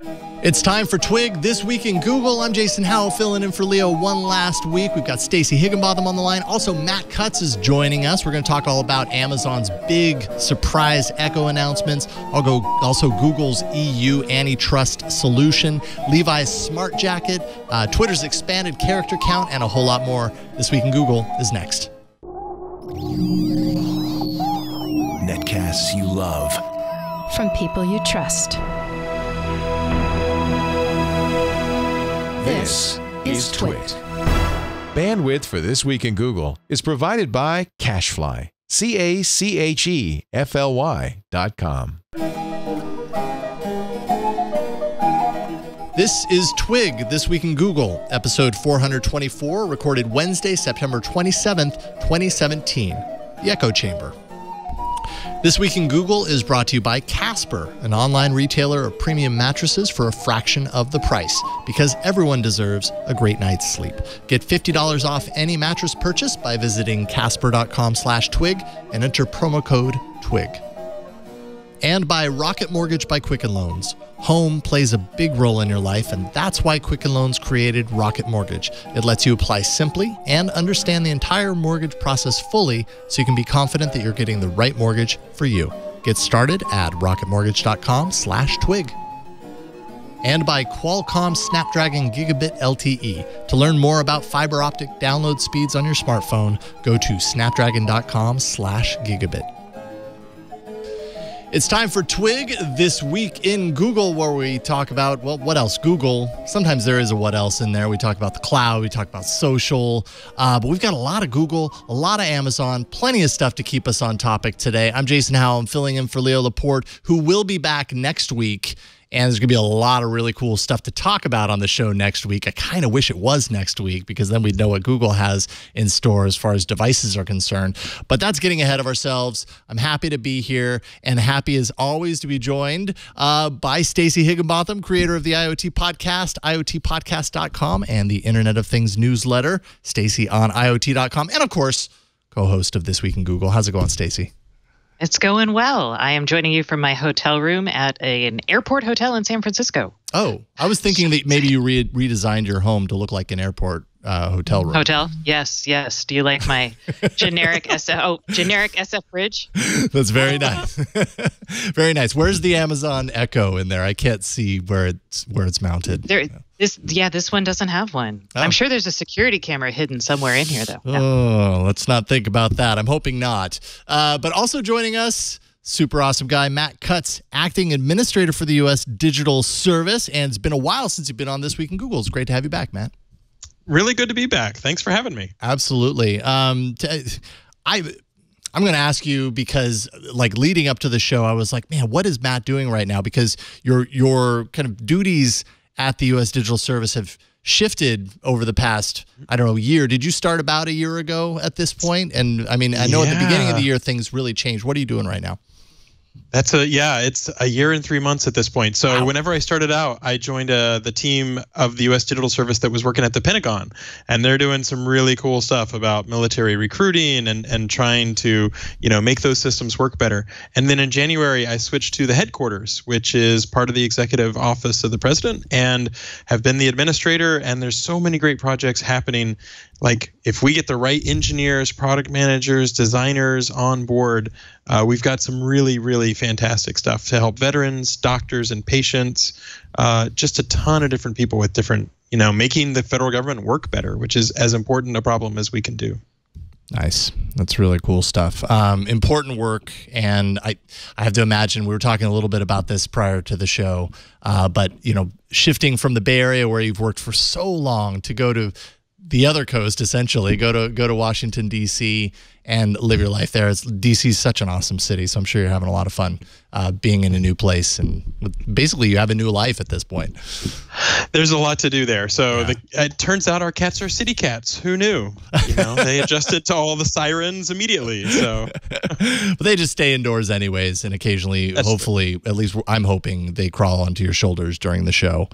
It's time for Twig This Week in Google. I'm Jason Howell, filling in for Leo one last week. We've got Stacey Higginbotham on the line. Also, Matt Cutts is joining us. We're going to talk all about Amazon's big surprise Echo announcements. Also Google's EU antitrust solution, Levi's smart jacket, Twitter's expanded character count, and a whole lot more. This Week in Google is next. Netcasts you love. From people you trust. This is Twit. Bandwidth for This Week in Google is provided by Cachefly. CACHEFLY.com. This is Twig This Week in Google, episode 424, recorded Wednesday, September 27th, 2017. The Echo Chamber. This Week in Google is brought to you by Casper, an online retailer of premium mattresses for a fraction of the price, because everyone deserves a great night's sleep. Get $50 off any mattress purchase by visiting casper.com/twig and enter promo code TWIG. And by Rocket Mortgage by Quicken Loans. Home plays a big role in your life, and that's why Quicken Loans created Rocket Mortgage. It lets you apply simply and understand the entire mortgage process fully, so you can be confident that you're getting the right mortgage for you. Get started at rocketmortgage.com/twig. And by Qualcomm Snapdragon Gigabit LTE. To learn more about fiber optic download speeds on your smartphone, go to snapdragon.com/gigabit. It's time for Twig This Week in Google, where we talk about, well, what else? Google. Sometimes there is a what else in there. We talk about the cloud. We talk about social. But we've got a lot of Google, a lot of Amazon, plenty of stuff to keep us on topic today. I'm Jason Howell. I'm filling in for Leo Laporte, who will be back next week. And there's going to be a lot of really cool stuff to talk about on the show next week. I kind of wish it was next week, because then we'd know what Google has in store as far as devices are concerned. But that's getting ahead of ourselves. I'm happy to be here, and happy as always to be joined by Stacey Higginbotham, creator of the IoT Podcast, IoTpodcast.com, and the Internet of Things newsletter, Stacey on IoT.com, and of course, co-host of This Week in Google. How's it going, Stacey? It's going well. I am joining you from my hotel room at an airport hotel in San Francisco. Oh, I was thinking that maybe you redesigned your home to look like an airport hotel room. Hotel? Yes, yes. Do you like my generic SF fridge? That's very nice. Very nice. Where's the Amazon Echo in there? I can't see where it's mounted. This one doesn't have one. Oh. I'm sure there's a security camera hidden somewhere in here, though. Oh, let's not think about that. I'm hoping not. But also joining us, super awesome guy, Matt Cutts, acting administrator for the U.S. Digital Service. And it's been a while since you've been on This Week in Google. It's great to have you back, Matt. Really good to be back. Thanks for having me. Absolutely. I'm going to ask you, because like leading up to the show, I was like, man, what is Matt doing right now? Because your kind of duties at the U.S. Digital Service have shifted over the past, I don't know, year. Did you start about a year ago at this point? And I mean, I know at the beginning of the year, things really changed. What are you doing right now? It's a year and 3 months at this point. So Whenever I started out, I joined the team of the U.S. Digital Service that was working at the Pentagon, and they're doing some really cool stuff about military recruiting and trying to, make those systems work better. And then in January, I switched to the headquarters, which is part of the executive office of the president, and have been the administrator. And there's so many great projects happening. Like, if we get the right engineers, product managers, designers on board, we've got some really, really fantastic stuff to help veterans, doctors, and patients. Just a ton of different people with different, making the federal government work better, which is as important a problem as we can do. Nice. That's really cool stuff. Important work. And I have to imagine, we were talking a little bit about this prior to the show, but, shifting from the Bay Area, where you've worked for so long, to go to the other coast, essentially, go to Washington, D.C., and live your life there. D.C. is such an awesome city, so I'm sure you're having a lot of fun being in a new place. And basically, you have a new life at this point. There's a lot to do there. So it turns out our cats are city cats. Who knew? They adjusted to all the sirens immediately. So, but they just stay indoors anyways, and occasionally, hopefully, at least I'm hoping, they crawl onto your shoulders during the show.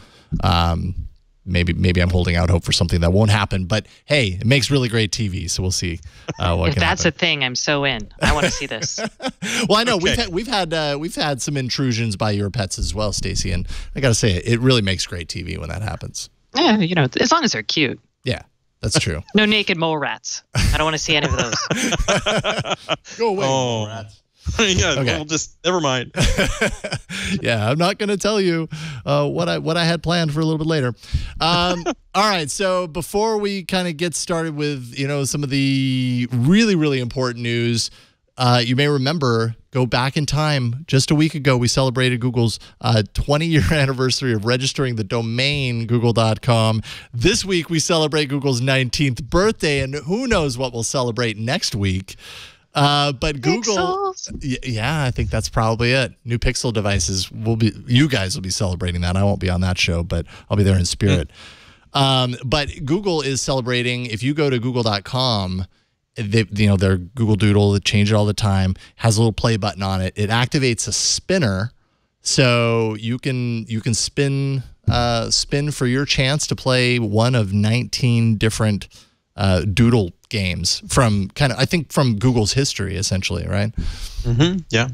maybe I'm holding out hope for something that won't happen. But hey, it makes really great TV, so we'll see what if can that's happen. a thing, I'm so in. I want to see this. Well, I know Okay. we've had some intrusions by your pets as well, Stacey, and I got to say it really makes great TV when that happens. Yeah, as long as they're cute. Yeah, that's true. No naked mole rats. I don't want to see any of those. Go away, Oh. rats. Yeah, Okay. well, just never mind. Yeah, I'm not going to tell you what I had planned for a little bit later. All right, so before we kind of get started with some of the really, really important news, you may remember, go back in time. Just a week ago, we celebrated Google's 20-year anniversary of registering the domain google.com. This week, we celebrate Google's 19th birthday, and who knows what we'll celebrate next week. But Google, Pixels. yeah, I think that's probably it. New Pixel devices you guys will be celebrating that. I won't be on that show, but I'll be there in spirit. But Google is celebrating. If you go to google.com, their Google Doodle, they change it all the time, has a little play button on it. It activates a spinner, so you can spin for your chance to play one of 19 different Doodle games from Google's history, essentially, right? Mm-hmm. Yeah.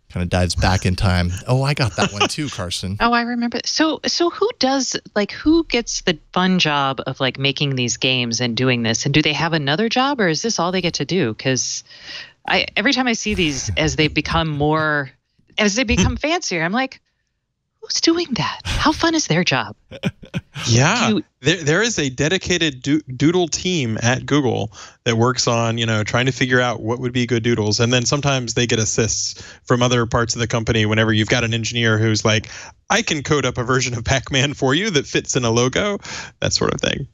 Kind of dives back in time. Oh, I got that one too, Carson. Oh, I remember. So who gets the fun job of making these games and doing this? And do they have another job, or is this all they get to do? Because every time I see these, as they become fancier, I'm like, who's doing that? How fun is their job? Yeah, there is a dedicated doodle team at Google that works on, trying to figure out what would be good doodles. And then sometimes they get assists from other parts of the company whenever you've got an engineer who's like, I can code up a version of Pac-Man for you that fits in a logo, that sort of thing.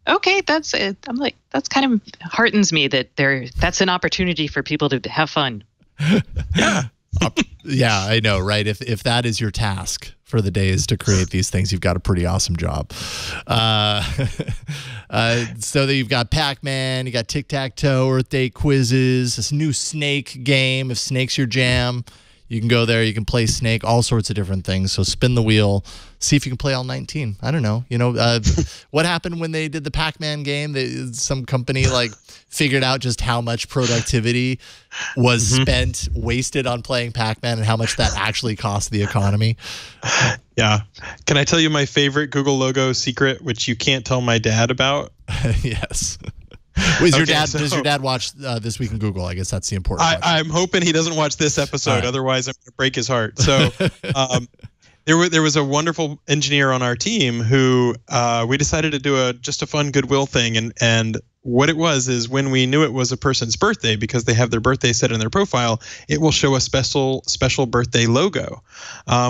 Okay, that's it. I'm like, that's kind of heartens me that that's an opportunity for people to have fun. Yeah. Yeah, I know, right? If that is your task for the day, is to create these things, you've got a pretty awesome job. So that you've got Pac-Man, you got tic-tac-toe, Earth Day quizzes, this new Snake game. If Snake's your jam, you can go there. You can play Snake, all sorts of different things. So spin the wheel, see if you can play all 19. I don't know. What happened when they did the Pac-Man game? Some company figured out just how much productivity was spent, wasted on playing Pac-Man, and how much that actually cost the economy. Yeah. Can I tell you my favorite Google logo secret, which you can't tell my dad about? Yes. Does your dad watch This Week in Google? I guess that's the important part. I'm hoping he doesn't watch this episode. Right. Otherwise, I'm going to break his heart. So there was a wonderful engineer on our team who we decided to do just a fun goodwill thing. And what it was is, when we knew it was a person's birthday, because they have their birthday set in their profile, it will show a special birthday logo,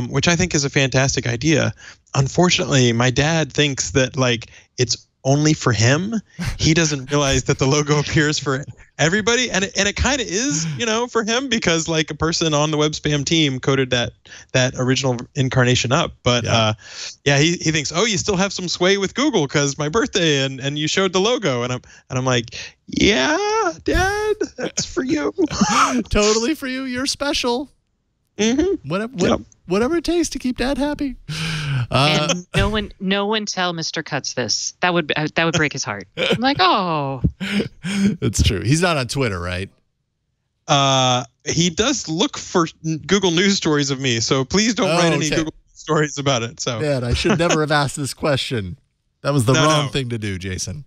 which I think is a fantastic idea. Unfortunately, my dad thinks that it's only for him. He doesn't realize that the logo appears for everybody, and it kind of is, for him, because a person on the web spam team coded that original incarnation up. But he thinks, oh, you still have some sway with Google because my birthday and you showed the logo, and I'm like, yeah, Dad, that's for you. Totally for you. You're special. Mm-hmm. Whatever it takes to keep Dad happy. And no one tell Mr. Cuts this. That would break his heart. I'm like, oh. It's true. He's not on Twitter, right? He does look for Google News stories of me, so please don't write any Google stories about it. So, man, I should never have asked this question. That was the wrong thing to do, Jason.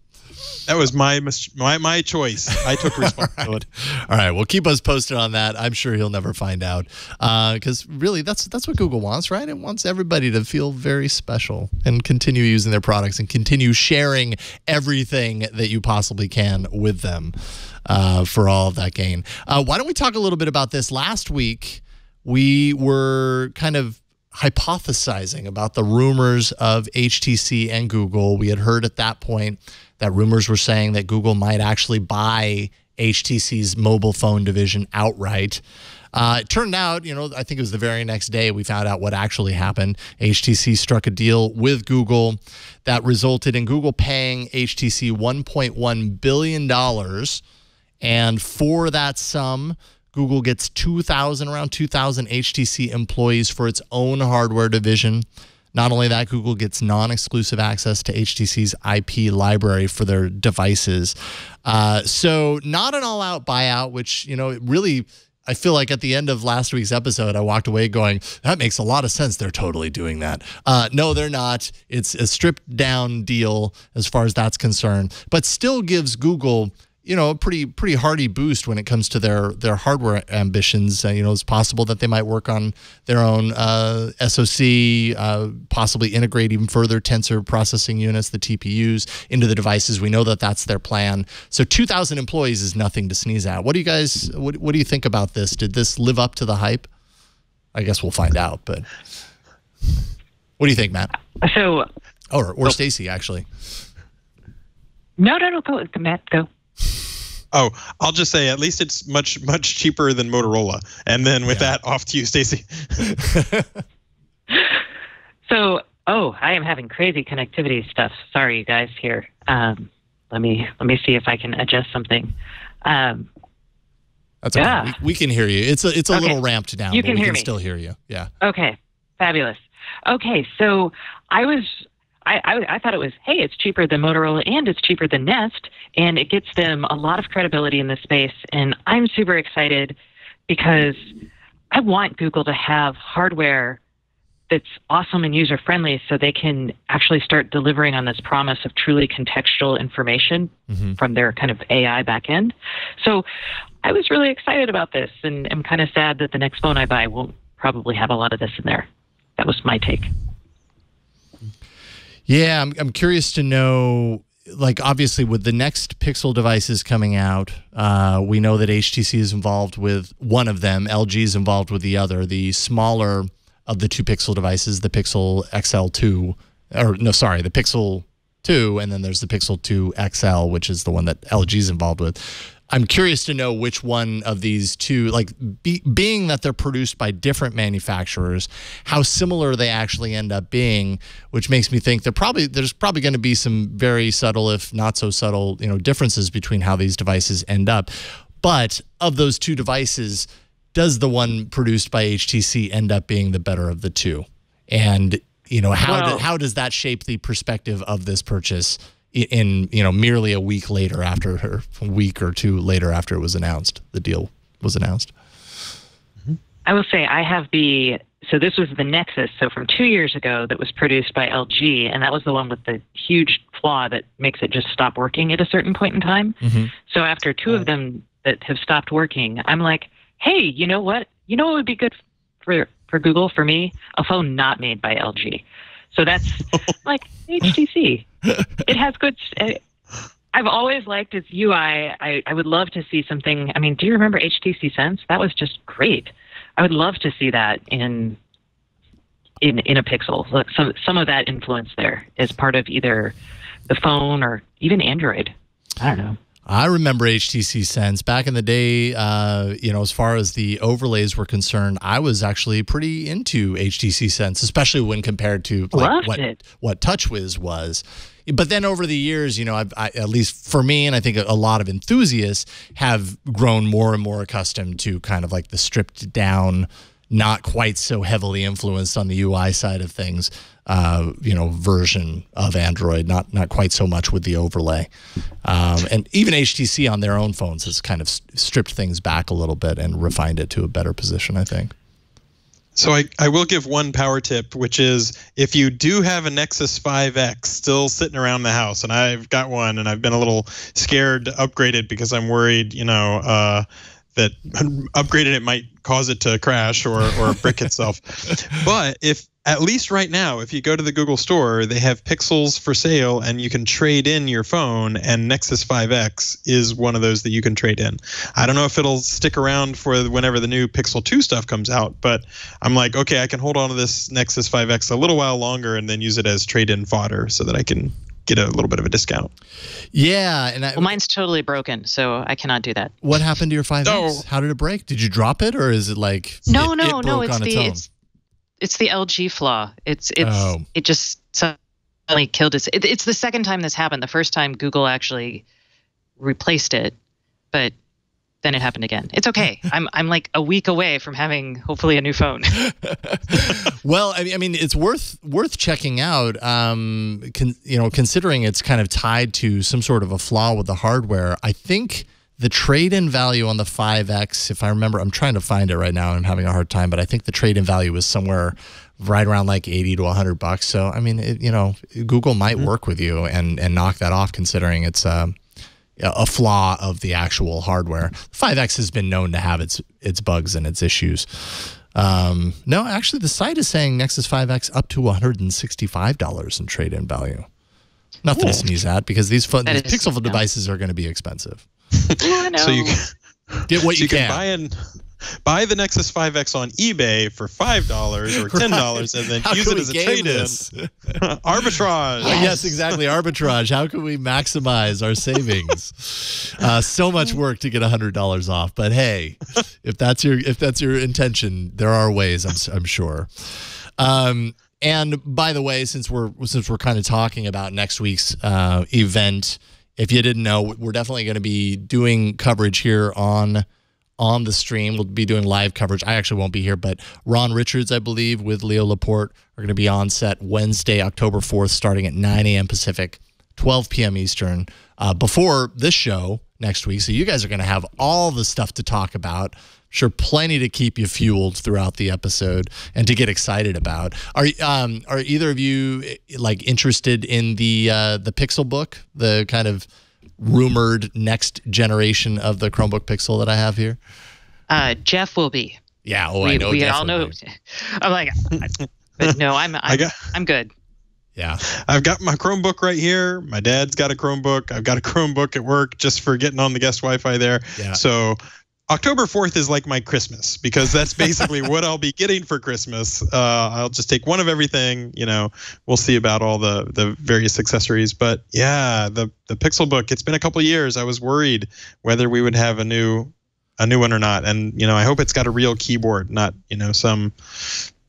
That was my choice. I took responsibility. All right. Well, keep us posted on that. I'm sure he'll never find out, because really, that's what Google wants, right? It wants everybody to feel very special and continue using their products and continue sharing everything that you possibly can with them for all of that gain. Why don't we talk a little bit about this? Last week, we were kind of hypothesizing about the rumors of HTC and Google. We had heard at that point that rumors were saying that Google might actually buy HTC's mobile phone division outright. It turned out, I think it was the very next day we found out what actually happened. HTC struck a deal with Google that resulted in Google paying HTC $1.1 billion. And for that sum, Google gets around 2,000 HTC employees for its own hardware division. Not only that, Google gets non-exclusive access to HTC's IP library for their devices. So not an all-out buyout, which, you know, it really, I feel like at the end of last week's episode, I walked away going, that makes a lot of sense. They're totally doing that. No, they're not. It's a stripped down deal as far as that's concerned, but still gives Google, you know, a pretty hearty boost when it comes to their hardware ambitions. You know, it's possible that they might work on their own SoC, possibly integrate even further tensor processing units, the TPUs, into the devices. We know that that's their plan. So 2,000 employees is nothing to sneeze at. What do you guys, what do you think about this? Did this live up to the hype? I guess we'll find out, but what do you think, Matt? So, or Stacey, actually. No, go, Matt, go. Oh, I'll just say at least it's much cheaper than Motorola. And then with that, off to you, Stacey. So, I am having crazy connectivity stuff. Sorry, you guys. Here, let me see if I can adjust something. That's okay. We can hear you. It's a little ramped down. You can hear me. We can still hear you. Yeah. Okay. Fabulous. Okay, so I thought it was, hey, it's cheaper than Motorola and it's cheaper than Nest, and it gets them a lot of credibility in this space. And I'm super excited because I want Google to have hardware that's awesome and user-friendly so they can actually start delivering on this promise of truly contextual information from their kind of AI backend. So I was really excited about this, and I'm kind of sad that the next phone I buy won't probably have a lot of this in there. That was my take. Yeah, I'm curious to know, like, obviously with the next Pixel devices coming out, we know that HTC is involved with one of them, LG is involved with the other. The smaller of the two Pixel devices, the Pixel XL2, or no, sorry, the Pixel 2, and then there's the Pixel 2 XL, which is the one that LG is involved with. I'm curious to know which one of these two, like being that they're produced by different manufacturers, how similar they actually end up being, which makes me think there's probably going to be some very subtle, if not so subtle, you know, differences between how these devices end up. But of those two devices, does the one produced by HTC end up being the better of the two? And, you know, how does that shape the perspective of this purchase in, you know, merely a week later after, a week or two later after it was announced, the deal was announced? I will say I have so this was the Nexus, so from 2 years ago, that was produced by LG, and that was the one with the huge flaw that makes it just stop working at a certain point in time. So after two of them that have stopped working, I'm like, hey, you know what? You know what would be good for Google, for me? A phone not made by LG. So that's like HTC. It has good. I've always liked its UI. I would love to see something. I mean, do you remember HTC Sense? That was just great. I would love to see that in a Pixel. Look, some of that influence there is part of either the phone or even Android. I don't know. I remember HTC Sense back in the day. You know, as far as the overlays were concerned, I was actually pretty into HTC Sense, especially when compared to like what TouchWiz was. But then over the years, you know, at least for me, and I think a lot of enthusiasts have grown more and more accustomed to kind of like the stripped down, not quite so heavily influenced on the UI side of things, you know, version of Android, not quite so much with the overlay. And even HTC on their own phones has kind of stripped things back a little bit and refined it to a better position, I think. So I will give one power tip, which is if you do have a Nexus 5X still sitting around the house, and I've got one, and I've been a little scared to upgrade it because I'm worried, you know, that upgrading it might cause it to crash or brick itself. But if at least right now, if you go to the Google store, they have Pixels for sale and you can trade in your phone, and Nexus 5X is one of those that you can trade in. I don't know if it'll stick around for whenever the new Pixel 2 stuff comes out, but I'm like, okay, I can hold on to this Nexus 5X a little while longer and then use it as trade-in fodder so that I can get a little bit of a discount. Yeah. And well, mine's totally broken, so I cannot do that. What happened to your 5X? Oh. How did it break? Did you drop it, or is it like No, it's the LG flaw. It just suddenly killed it. It's the second time this happened. The first time Google actually replaced it, but then it happened again. It's okay. I'm like a week away from having hopefully a new phone. Well, I mean, it's worth checking out. Considering it's kind of tied to some sort of a flaw with the hardware. I think the trade-in value on the 5X, if I remember, I'm trying to find it right now. I'm having a hard time, but I think the trade-in value was somewhere right around like $80 to $100. So, I mean, Google might work with you and knock that off, considering it's a flaw of the actual hardware. 5X has been known to have its bugs and its issues. No, actually, the site is saying Nexus 5X up to $165 in trade-in value. Nothing to sneeze at, because these Pixel devices are going to be expensive. I know. So you get what you can. Buy the Nexus 5X on eBay for $5 or $10, and then use it as a trade-in. Arbitrage. Yes, exactly. Arbitrage. How can we maximize our savings? So much work to get $100 off, but hey, if that's your intention, there are ways. I'm sure. And by the way, since we're kind of talking about next week's event, if you didn't know, we're definitely going to be doing coverage here on the stream. We'll be doing live coverage. I actually won't be here, but Ron Richards, I believe, with Leo Laporte are going to be on set Wednesday, October 4th, starting at 9 a.m. Pacific, 12 p.m. Eastern, before this show next week. So you guys are going to have all the stuff to talk about. Sure, plenty to keep you fueled throughout the episode and to get excited about. Are either of you like interested in the Pixel book, the kind of rumored next generation of the Chromebook Pixel that I have here? Jeff will be. Yeah. Oh, I know. We all know. I'm like, but no, I'm good. Yeah. I've got my Chromebook right here. My dad's got a Chromebook. I've got a Chromebook at work just for getting on the guest Wi-Fi there. Yeah. So October 4th is like my Christmas, because that's basically what I'll be getting for Christmas. I'll just take one of everything. We'll see about all the various accessories. But yeah, the Pixel book, it's been a couple of years. I was worried whether we would have a new one or not. And, I hope it's got a real keyboard, not, some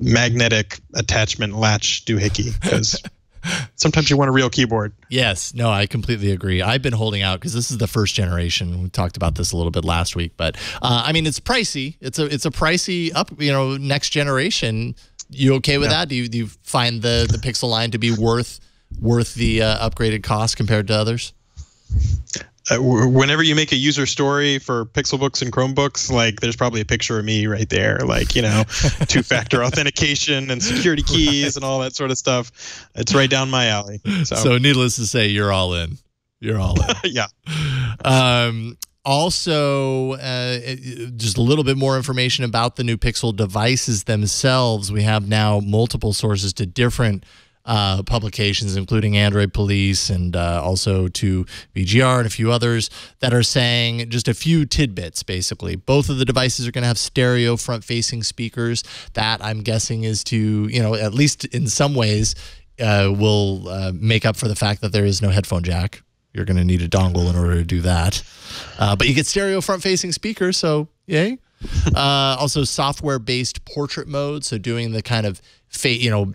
magnetic attachment latch doohickey, because sometimes you want a real keyboard. Yes. No, I completely agree. I've been holding out because this is the first generation. We talked about this a little bit last week, but I mean, it's pricey. It's a pricey next generation. You okay with that? Do you find the Pixel line to be worth the upgraded cost compared to others? Whenever you make a user story for Pixel books and Chromebooks, like there's probably a picture of me right there, like, two-factor authentication and security keys and all that sort of stuff. It's right down my alley. So needless to say, you're all in. You're all in. Yeah. Also, just a little bit more information about the new Pixel devices themselves. We have now multiple sources to different publications, including Android Police and also to VGR and a few others, that are saying just a few tidbits, basically. Both of the devices are going to have stereo front-facing speakers. That, I'm guessing, is to, at least in some ways, will make up for the fact that there is no headphone jack. You're going to need a dongle in order to do that. But you get stereo front-facing speakers, so yay. Also, software-based portrait mode, so doing the kind of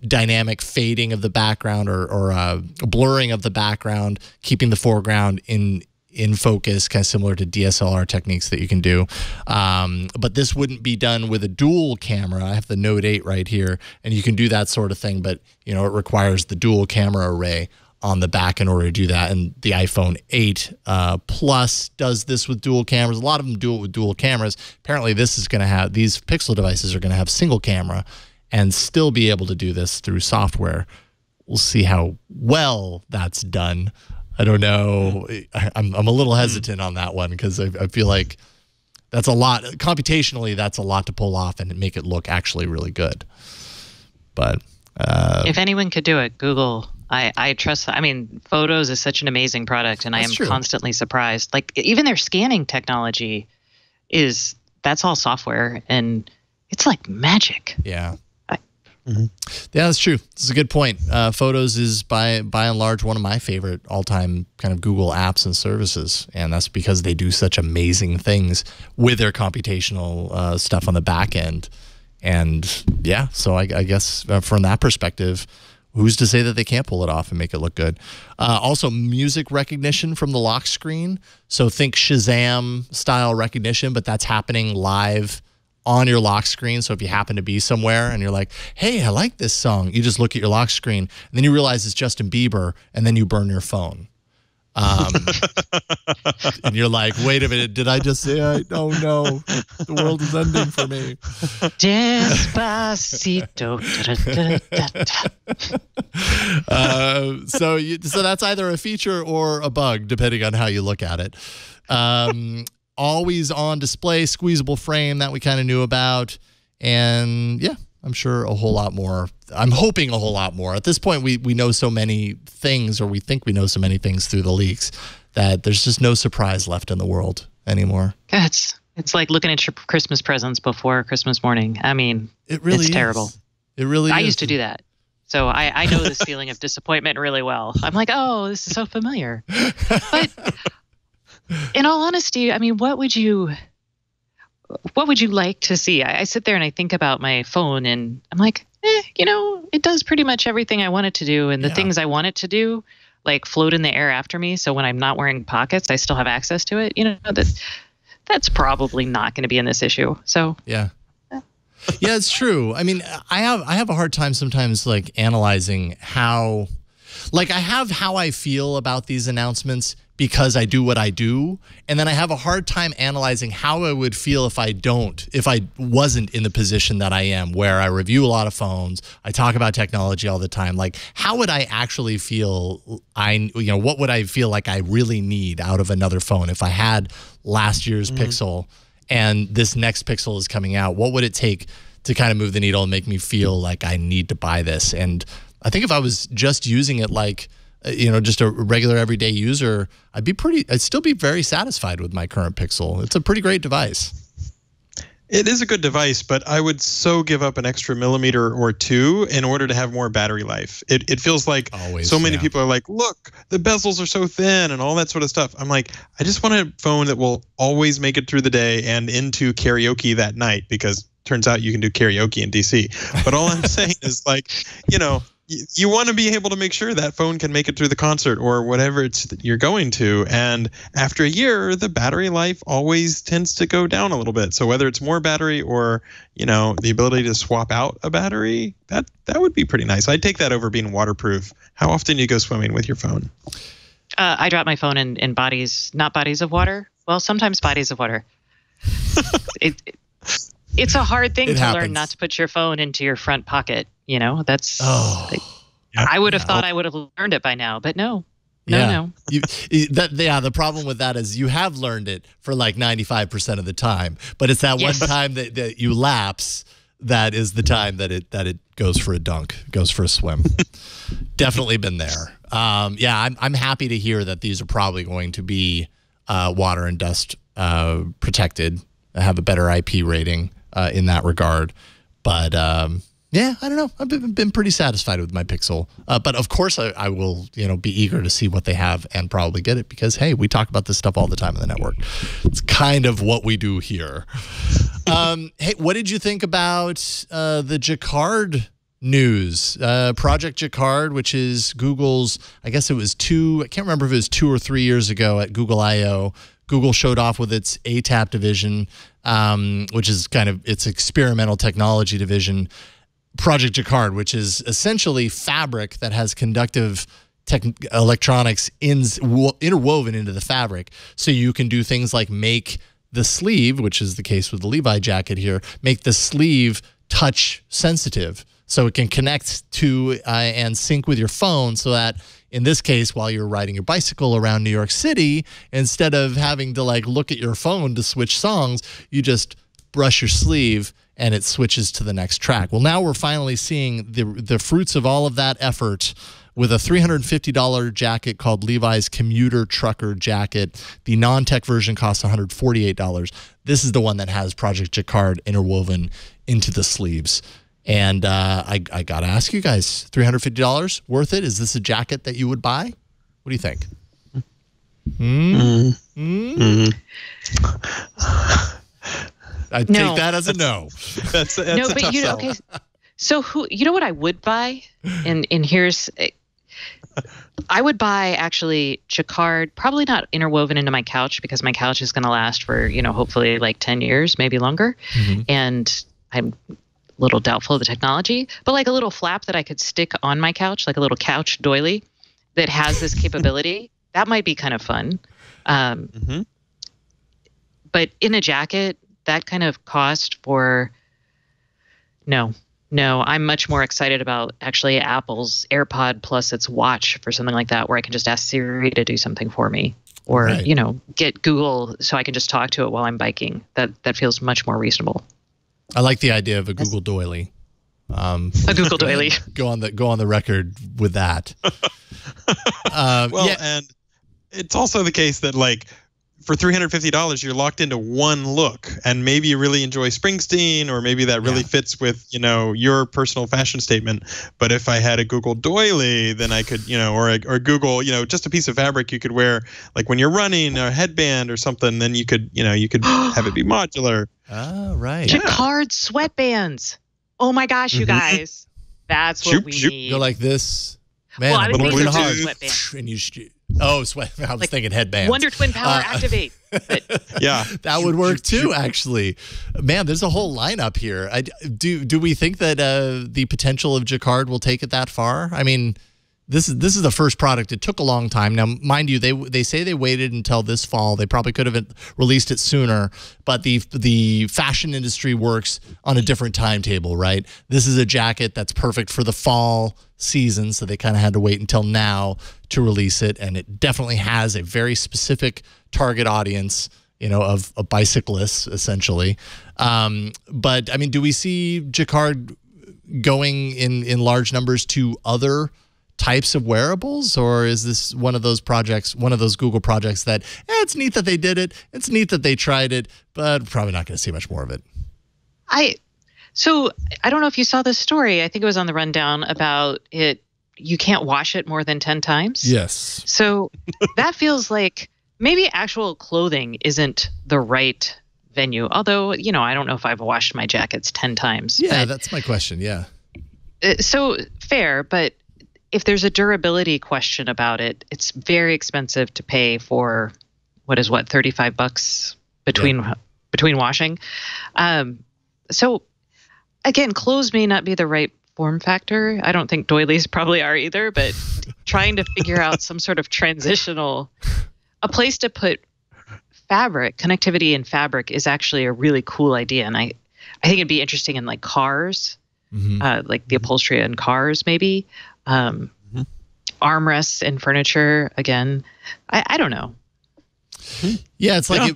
dynamic fading of the background or blurring of the background, keeping the foreground in focus, kind of similar to DSLR techniques that you can do. But this wouldn't be done with a dual camera. I have the Note 8 right here, and you can do that sort of thing, but it requires the dual camera array on the back in order to do that. And the iPhone 8 Plus does this with dual cameras. A lot of them do it with dual cameras. Apparently, these Pixel devices are going to have single camera and still be able to do this through software. We'll see how well that's done. I don't know. I'm a little hesitant on that one, because I feel like that's a lot. Computationally, that's a lot to pull off and make it look actually really good. But if anyone could do it, Google. I trust. I mean, Photos is such an amazing product, and I am constantly surprised. Like, even their scanning technology that's all software, and it's like magic. Yeah. Yeah, that's true. This is a good point. Photos is by and large one of my favorite all-time kind of Google apps and services, and that's because they do such amazing things with their computational stuff on the back end. And yeah, so I guess from that perspective, who's to say that they can't pull it off and make it look good? Also, music recognition from the lock screen. So think Shazam style recognition, but that's happening live on your lock screen. So if you happen to be somewhere and you're like, hey, I like this song, you just look at your lock screen and then you realize it's Justin Bieber and then you burn your phone. And you're like, wait a minute, did I just say oh no, the world is ending for me. Despacito. So that's either a feature or a bug, depending on how you look at it. Always on display, squeezable frame that we kind of knew about. And yeah, I'm sure a whole lot more. I'm hoping a whole lot more. At this point, we know so many things, or we think we know so many things through the leaks, that there's just no surprise left in the world anymore. It's like looking at your Christmas presents before Christmas morning. I mean, it really it's is. terrible. It really is. I used to do that. So I know this feeling of disappointment really well. I'm like, oh, this is so familiar. But in all honesty, I mean, what would you like to see? I sit there and I think about my phone and I'm like, it does pretty much everything I want it to do. And the things I want it to do, like float in the air after me. So when I'm not wearing pockets, I still have access to it. That's probably not going to be in this issue. So yeah, it's true. I mean, I have a hard time sometimes like analyzing how I feel about these announcements because I do what I do. And then I have a hard time analyzing how I would feel if I wasn't in the position that I am, where I review a lot of phones, I talk about technology all the time. Like, how would I actually feel? What would I feel like I really need out of another phone if I had last year's Pixel and this next Pixel is coming out? What would it take to kind of move the needle and make me feel like I need to buy this? And I think if I was just using it like, just a regular everyday user, I'd still be very satisfied with my current Pixel. It's a pretty great device. It is a good device, but I would so give up an extra millimeter or two in order to have more battery life. It feels like many people are like, look, the bezels are so thin and all that sort of stuff. I'm like, I just want a phone that will always make it through the day and into karaoke that night, because turns out you can do karaoke in DC. But all I'm saying is, like, you want to be able to make sure that phone can make it through the concert or whatever it's that you're going to. And after a year, the battery life always tends to go down a little bit. So whether it's more battery or, the ability to swap out a battery, that would be pretty nice. I'd take that over being waterproof. How often do you go swimming with your phone? I drop my phone in bodies, not bodies of water. Well, sometimes bodies of water. It's a hard thing to learn not to put your phone into your front pocket. That's. I would have thought I would have learned it by now, but no. The problem with that is you have learned it for like 95% of the time, but it's that one time that you lapse that is the time that it goes for a dunk, goes for a swim. Definitely been there. I'm happy to hear that these are probably going to be water and dust protected, have a better IP rating in that regard. But I don't know. I've been pretty satisfied with my Pixel. But of course, I will be eager to see what they have and probably get it because, hey, we talk about this stuff all the time on the network. It's kind of what we do here. Hey, what did you think about the Jacquard news? Project Jacquard, which is Google's, I guess it was I can't remember if it was 2 or 3 years ago at Google I/O. Google showed off with its ATAP division, which is kind of its experimental technology division. Project Jacquard, which is essentially fabric that has conductive electronics interwoven into the fabric. So you can do things like make the sleeve, which is the case with the Levi jacket here, make the sleeve touch sensitive. So it can connect to and sync with your phone so that in this case, while you're riding your bicycle around New York City, instead of having to like look at your phone to switch songs, you just brush your sleeve and it switches to the next track. Well, now we're finally seeing the fruits of all of that effort with a $350 jacket called Levi's Commuter Trucker Jacket. The non-tech version costs $148. This is the one that has Project Jacquard interwoven into the sleeves. And I got to ask you guys, $350 worth it? Is this a jacket that you would buy? What do you think? I take that as a no. That's no, but okay. So you know what I would buy? And here's, I would buy actually Jacquard, probably not interwoven into my couch because my couch is going to last for, hopefully like 10 years, maybe longer. And I'm a little doubtful of the technology, but like a little flap that I could stick on my couch, like a little couch doily that has this capability. That might be kind of fun. But in a jacket, that kind of cost for, no, I'm much more excited about actually Apple's AirPod plus its watch for something like that, where I can just ask Siri to do something for me, or get Google so I can just talk to it while I'm biking. That feels much more reasonable. I like the idea of a Google doily. A Google doily. Go on the record with that. And it's also the case that like for $350, you're locked into one look, and maybe you really enjoy Springsteen, or maybe that really fits with, your personal fashion statement. But if I had a Google doily, then I could, or Google, just a piece of fabric you could wear, like when you're running, a headband or something, then you could have it be modular. Oh, right. Jacquard sweatbands. Oh my gosh, you guys. That's what we need. Go like this. Man, well, I was thinking hard. sweatband. And you sweat. I was thinking headbands. Wonder Twin power activate. But, yeah, that would work too. Actually, man, there's a whole lineup here. Do we think that the potential of Jacquard will take it that far? I mean, this is the first product. It took a long time. Now, mind you, they say they waited until this fall. They probably could have released it sooner, but the fashion industry works on a different timetable, right? This is a jacket that's perfect for the fall season, so they kind of had to wait until now to release it, and it definitely has a very specific target audience, of bicyclists, essentially. But I mean, do we see Jacquard going in large numbers to other types of wearables, or is this one of those Google projects that it's neat that they did it, it's neat that they tried it, but probably not going to see much more of it? So I don't know if you saw this story. I think it was on the rundown about it. You can't wash it more than 10 times. Yes. So that feels like maybe actual clothing isn't the right venue. Although, I don't know if I've washed my jackets 10 times. Yeah, that's my question. Yeah. So fair, but if there's a durability question about it, it's very expensive to pay for $35 between washing. So again, clothes may not be the right form factor. I don't think doilies probably are either, but trying to figure out some sort of a place to put fabric, connectivity in fabric is actually a really cool idea. And I think it'd be interesting in like cars, like the upholstery in cars, maybe. Armrests in furniture, again. I don't know. Yeah, it's like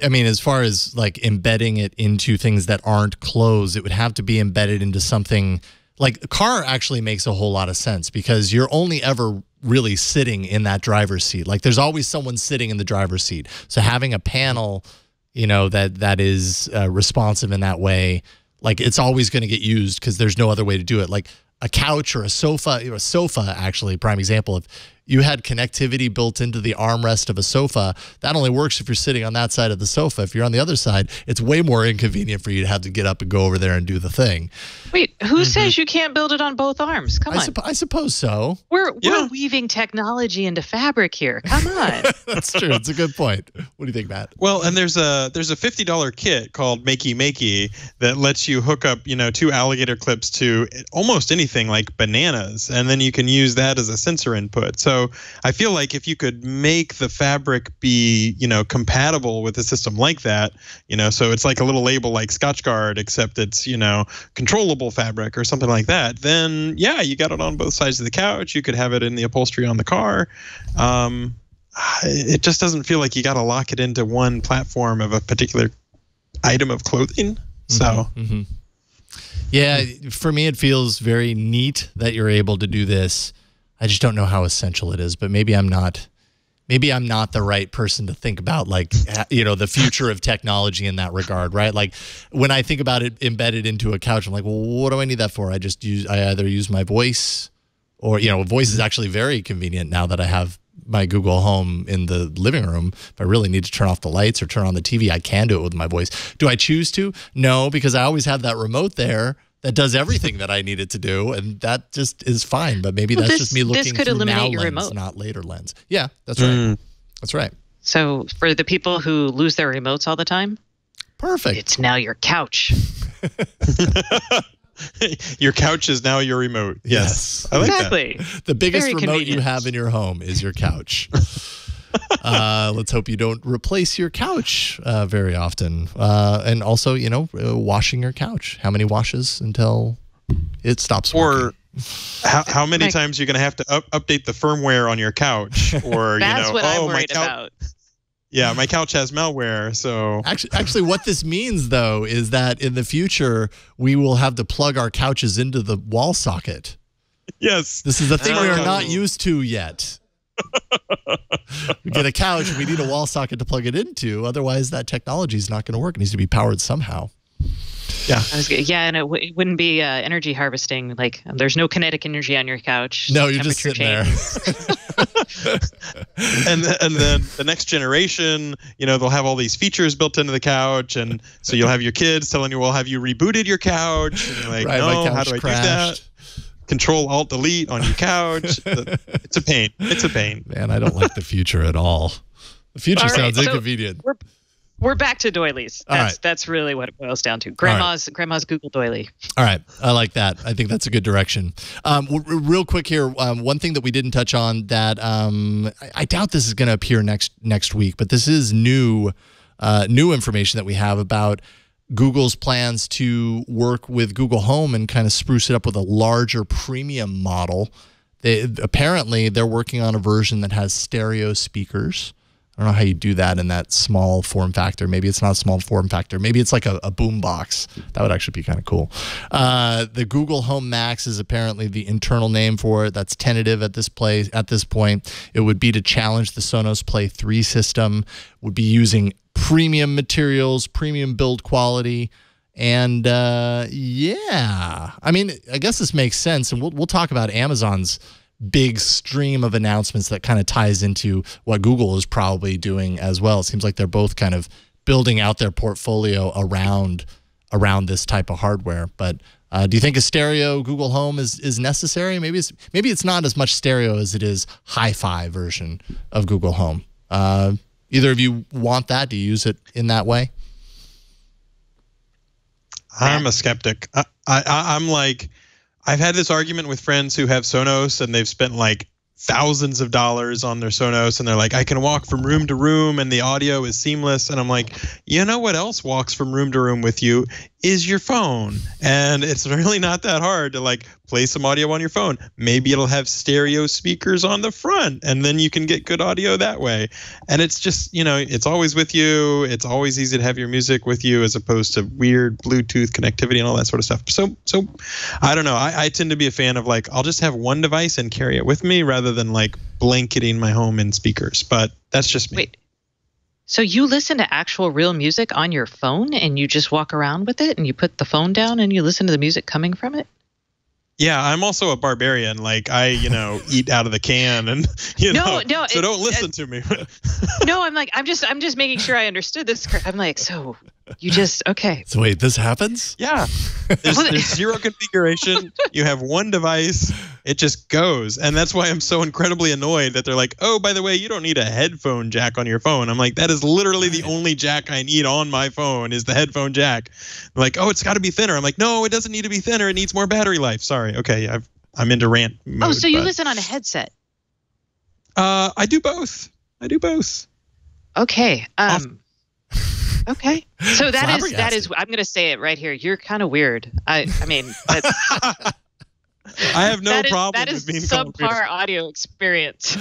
I mean, as far as like embedding it into things that aren't clothes, it would have to be embedded into something like a car. Actually makes a whole lot of sense because you're only ever really sitting in that driver's seat. Like there's always someone sitting in the driver's seat. So having a panel, that is responsive in that way, like it's always going to get used because there's no other way to do it. Like a couch or a sofa, actually, prime example. If you had connectivity built into the armrest of a sofa, that only works if you're sitting on that side of the sofa. If you're on the other side, it's way more inconvenient for you to have to get up and go over there and do the thing. Wait, who says you can't build it on both arms? Come on. I suppose so. We're weaving technology into fabric here. Come on. That's true. It's a good point. What do you think, Matt? Well, and there's a $50 kit called Makey that lets you hook up, 2 alligator clips to almost anything like bananas, and then you can use that as a sensor input. So I feel like if you could make the fabric be, compatible with a system like that, so it's like a little label like Scotchgard, except it's, controllable fabric or something like that, then you got it on both sides of the couch. You could have it in the upholstery on the car. It just doesn't feel like you got to lock it into one platform of a particular item of clothing. So. Yeah, for me, it feels very neat that you're able to do this. I just don't know how essential it is, but maybe I'm not the right person to think about, like, the future of technology in that regard, right? Like when I think about it embedded into a couch, I'm like, well, what do I need that for? I either use my voice or, voice is actually very convenient now that I have my Google Home in the living room. If I really need to turn off the lights or turn on the TV, I can do it with my voice. Do I choose to? No, because I always have that remote there that does everything that I need it to do, and that just is fine. But maybe that's just me looking through now lens, remote. Not later lens. Yeah, that's right. That's right. So for the people who lose their remotes all the time, perfect. It's now your couch. Your couch is now your remote. Yes. I like that. The biggest remote you have in your home is your couch. Let's hope you don't replace your couch very often. And also, washing your couch. How many washes until it stops working? Or how many times you're going to have to update the firmware on your couch? Or, That's what I'm worried about. Yeah, my couch has malware, so... Actually, what this means, though, is that in the future, we will have to plug our couches into the wall socket. Yes. This is a thing we are not used to yet. We get a couch, we need a wall socket to plug it into. Otherwise, that technology is not going to work. It needs to be powered somehow. Yeah. And it wouldn't be energy harvesting. Like, there's no kinetic energy on your couch. No, you're just sitting there. and then the next generation, they'll have all these features built into the couch, and so you'll have your kids telling you, "Well, have you rebooted your couch?" And you're like, right, "No, how do I do that?" Control Alt Delete on your couch. It's a pain. It's a pain. Man, I don't like the future at all. The future sounds inconvenient. We're back to doilies. That's really what it boils down to. Grandma's Google doily. All right. I like that. I think that's a good direction. Real quick here, one thing that we didn't touch on that I doubt this is going to appear next week, but this is new information that we have about Google's plans to work with Google Home and kind of spruce it up with a larger premium model. Apparently, they're working on a version that has stereo speakers. I don't know how you do that in that small form factor. Maybe it's not a small form factor. Maybe it's like a boom box. That would actually be kind of cool. The Google Home Max is apparently the internal name for it. That's tentative at this point. It would be to challenge the Sonos Play 3 system. Would be using premium materials, premium build quality. And yeah, I mean, I guess this makes sense. And we'll talk about Amazon's big stream of announcements that kind of ties into what Google is probably doing as well. It seems like they're both kind of building out their portfolio around this type of hardware. But do you think a stereo Google Home is necessary? Maybe it's not as much stereo as it is hi-fi version of Google Home. Either of you want that? Do you use it in that way? I'm a skeptic. I'm like, I've had this argument with friends who have Sonos, and they've spent like thousands of dollars on their Sonos, and they're like, I can walk from room to room and the audio is seamless. And I'm like, you know what else walks from room to room with you is your phone. And it's really not that hard to like play some audio on your phone. Maybe it'll have stereo speakers on the front, and then you can get good audio that way. And it's just, it's always with you. It's always easy to have your music with you as opposed to weird Bluetooth connectivity and all that sort of stuff. So I don't know. I tend to be a fan of like, I'll just have one device and carry it with me rather than like blanketing my home in speakers. But that's just me. Wait. So you listen to actual real music on your phone and you just walk around with it and you put the phone down and you listen to the music coming from it? Yeah, I'm also a barbarian. Like I, eat out of the can, and no, so don't listen to me. No, I'm just making sure I understood this. I'm like, so you just okay. So wait, this happens? Yeah. There's zero configuration. You have one device. It just goes, and that's why I'm so incredibly annoyed that they're like, oh, by the way, you don't need a headphone jack on your phone. I'm like, that is literally the only jack I need on my phone is the headphone jack. They're like, oh, it's got to be thinner. I'm like, no, it doesn't need to be thinner. It needs more battery life. Sorry. Okay, I'm into rant mode. Oh, so you listen on a headset? I do both. Okay. Awesome. Okay. So that is. I'm going to say it right here. You're kind of weird. I mean, that's, I have no problem. That is subpar audio experience.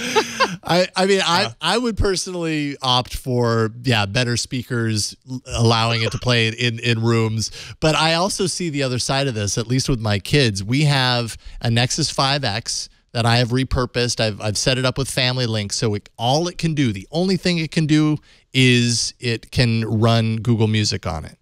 I would personally opt for better speakers, allowing it to play in rooms. But I also see the other side of this. At least with my kids, we have a Nexus 5X that I have repurposed. I've set it up with Family Link, so all it can do, the only thing it can do is it can run Google Music on it.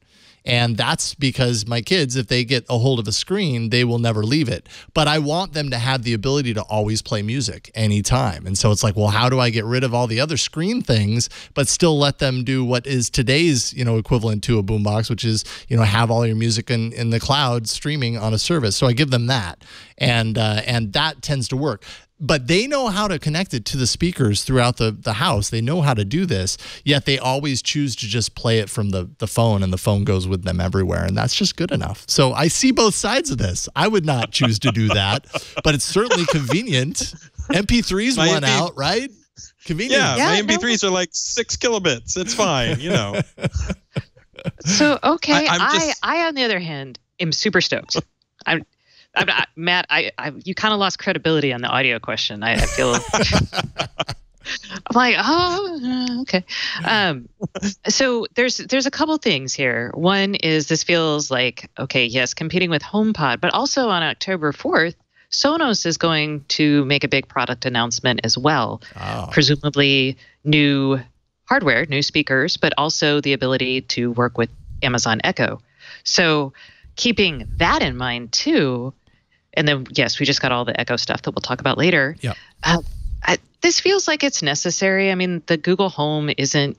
And that's because my kids, if they get a hold of a screen, they will never leave it. But I want them to have the ability to always play music anytime. And so it's like, well, how do I get rid of all the other screen things, but still let them do what is today's, equivalent to a boombox, which is, have all your music in the cloud streaming on a service. So I give them that. And that tends to work. But they know how to connect it to the speakers throughout the house. They know how to do this, yet they always choose to just play it from the phone, and the phone goes with them everywhere, and that's just good enough. So I see both sides of this. I would not choose to do that, but it's certainly convenient. MP3s won out, right? Convenient. Yeah, my MP3s are like 6 kilobits. It's fine, So, okay, I on the other hand, am super stoked. Matt, you kind of lost credibility on the audio question. I feel I'm like, oh, okay. So there's a couple things here. One is this feels like, okay, yes, competing with HomePod, but also on October 4th, Sonos is going to make a big product announcement as well. Oh. Presumably new hardware, new speakers, but also the ability to work with Amazon Echo. So keeping that in mind too, and then, yes, we just got all the Echo stuff that we'll talk about later. Yeah. This feels like it's necessary. I mean, the Google Home isn't,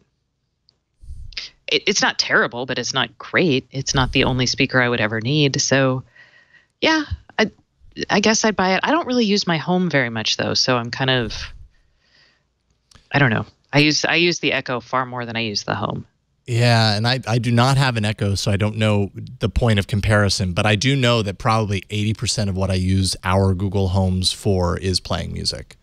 it's not terrible, but it's not great. It's not the only speaker I would ever need. So, yeah, I guess I'd buy it. I don't really use my Home very much, though. So I'm kind of, I don't know. I use the Echo far more than I use the Home. Yeah, and I do not have an Echo, so I don't know the point of comparison, but I do know that probably 80% of what I use our Google Homes for is playing music.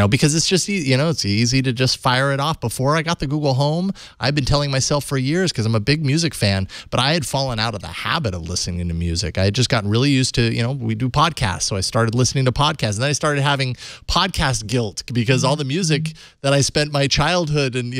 Because it's just, it's easy to just fire it off. Before I got the Google Home, I've been telling myself for years, because I'm a big music fan, but I had fallen out of the habit of listening to music. I had just gotten really used to, we do podcasts, so I started listening to podcasts. And then I started having podcast guilt, because all the music that I spent my childhood and,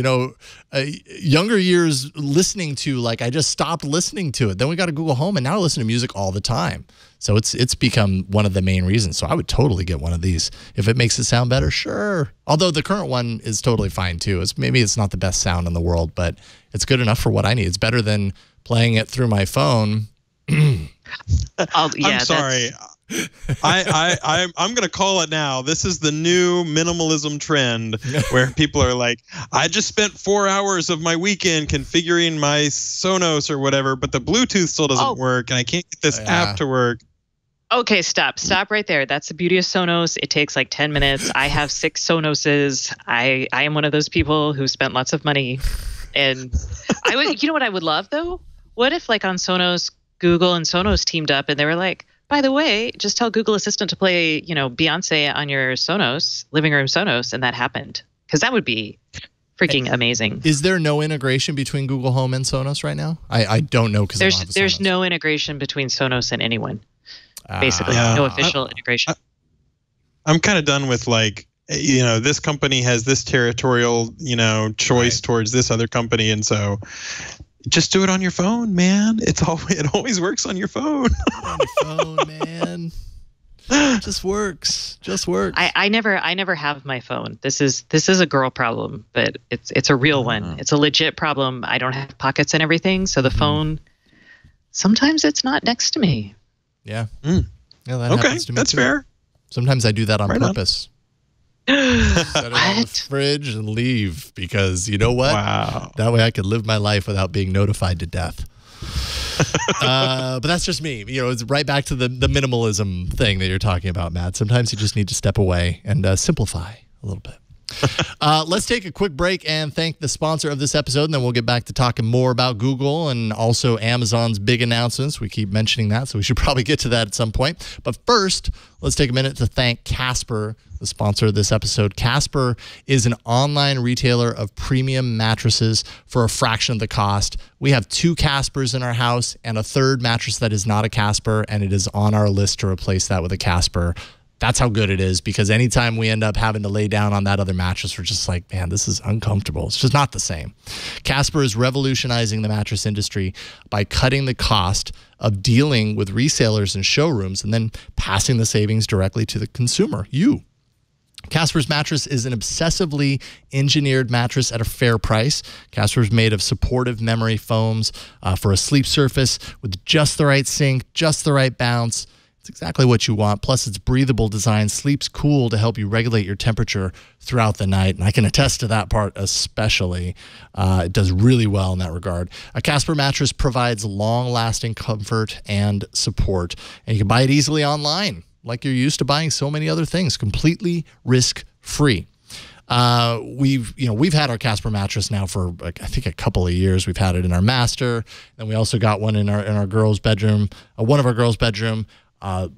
younger years listening to, like, I just stopped listening to it. Then we got a Google Home, and now I listen to music all the time. So it's become one of the main reasons. So I would totally get one of these. If it makes it sound better, sure. Although the current one is totally fine too. Maybe it's not the best sound in the world, but it's good enough for what I need. It's better than playing it through my phone. I'm sorry. I'm going to call it now. This is the new minimalism trend where people are like, I just spent 4 hours of my weekend configuring my Sonos or whatever, but the Bluetooth still doesn't work, and I can't get this app to work. Okay, stop right there. That's the beauty of Sonos. It takes like 10 minutes. I have 6 Sonoses. I am one of those people who spent lots of money. And I would, what I would love though? What if like on Sonos, Google and Sonos teamed up and they were like, by the way, just tell Google Assistant to play, Beyonce on your Sonos, living room Sonos, and that happened. Because that would be freaking amazing. Is there no integration between Google Home and Sonos right now? I don't know, because there's no integration between Sonos and anyone. Basically, no official integration. I'm kind of done with like, this company has this territorial, choice towards this other company, and so just do it on your phone, man. It always works on your phone. On your phone, man. It just works. I never have my phone. This is a girl problem, but it's a real one. It's a legit problem. I don't have pockets and everything, so the phone sometimes it's not next to me. Yeah. Yeah, that happens to me that's too. fair. Sometimes I do that on purpose. Set it on the fridge and leave, because you know what? Wow. That way I could live my life without being notified to death. But that's just me. It's right back to the minimalism thing that you're talking about, Matt. Sometimes you just need to step away and simplify a little bit. Let's take a quick break and thank the sponsor of this episode, and then we'll get back to talking more about Google and also Amazon's big announcements. We keep mentioning that, so we should probably get to that at some point. But first, let's take a minute to thank Casper, the sponsor of this episode. Casper is an online retailer of premium mattresses for a fraction of the cost. We have 2 Caspers in our house and a third mattress that is not a Casper, and it is on our list to replace that with a Casper. That's how good it is, because anytime we end up having to lay down on that other mattress, we're just like, man, this is uncomfortable. It's just not the same. Casper is revolutionizing the mattress industry by cutting the cost of dealing with resellers and showrooms and then passing the savings directly to the consumer, you. Casper's mattress is an obsessively engineered mattress at a fair price. Casper's made of supportive memory foams for a sleep surface with just the right sink, just the right bounce. It's exactly what you want. Plus, its breathable design sleeps cool to help you regulate your temperature throughout the night. And I can attest to that part especially. It does really well in that regard. A Casper mattress provides long-lasting comfort and support. And you can buy it easily online, like you're used to buying so many other things, completely risk-free. We've had our Casper mattress now for I think a couple of years. We've had it in our master, and we also got one in our girls' bedroom, one of our girls' bedroom.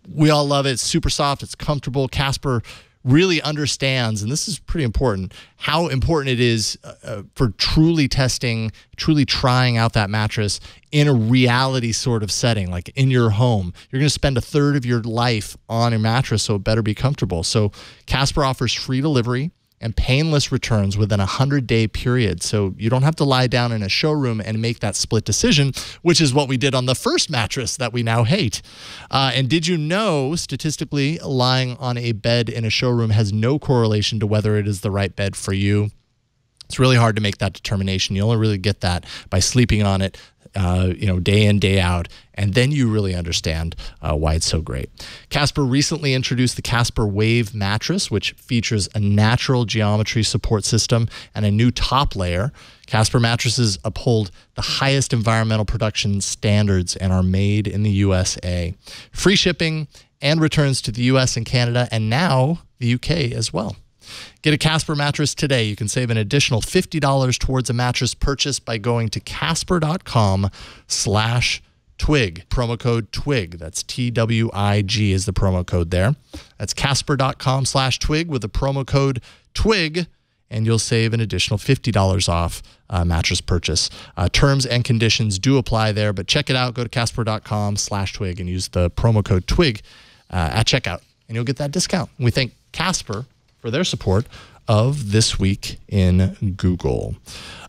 We all love it. It's super soft. It's comfortable. Casper really understands, and this is pretty important, how important it is for truly testing, truly trying out that mattress in a reality sort of setting, like in your home. You're going to spend a third of your life on a mattress, so it better be comfortable. So Casper offers free delivery and painless returns within a 100-day period. So you don't have to lie down in a showroom and make that split decision, which is what we did on the first mattress that we now hate. And did you know, statistically, lying on a bed in a showroom has no correlation to whether it is the right bed for you? It's really hard to make that determination. You only really get that by sleeping on it day in, day out, and then you really understand why it's so great. Casper recently introduced the Casper Wave mattress, which features a natural geometry support system and a new top layer. Casper mattresses uphold the highest environmental production standards and are made in the USA. Free shipping and returns to the US and Canada, and now the UK as well. Get a Casper mattress today. You can save an additional $50 towards a mattress purchase by going to casper.com/twig. Promo code TWIG. That's TWIG is the promo code there. That's casper.com/twig with the promo code TWIG, and you'll save an additional $50 off mattress purchase. Terms and conditions do apply there, but check it out. Go to casper.com/twig and use the promo code TWIG at checkout, and you'll get that discount. And we thank Casper for their support of This Week in Google.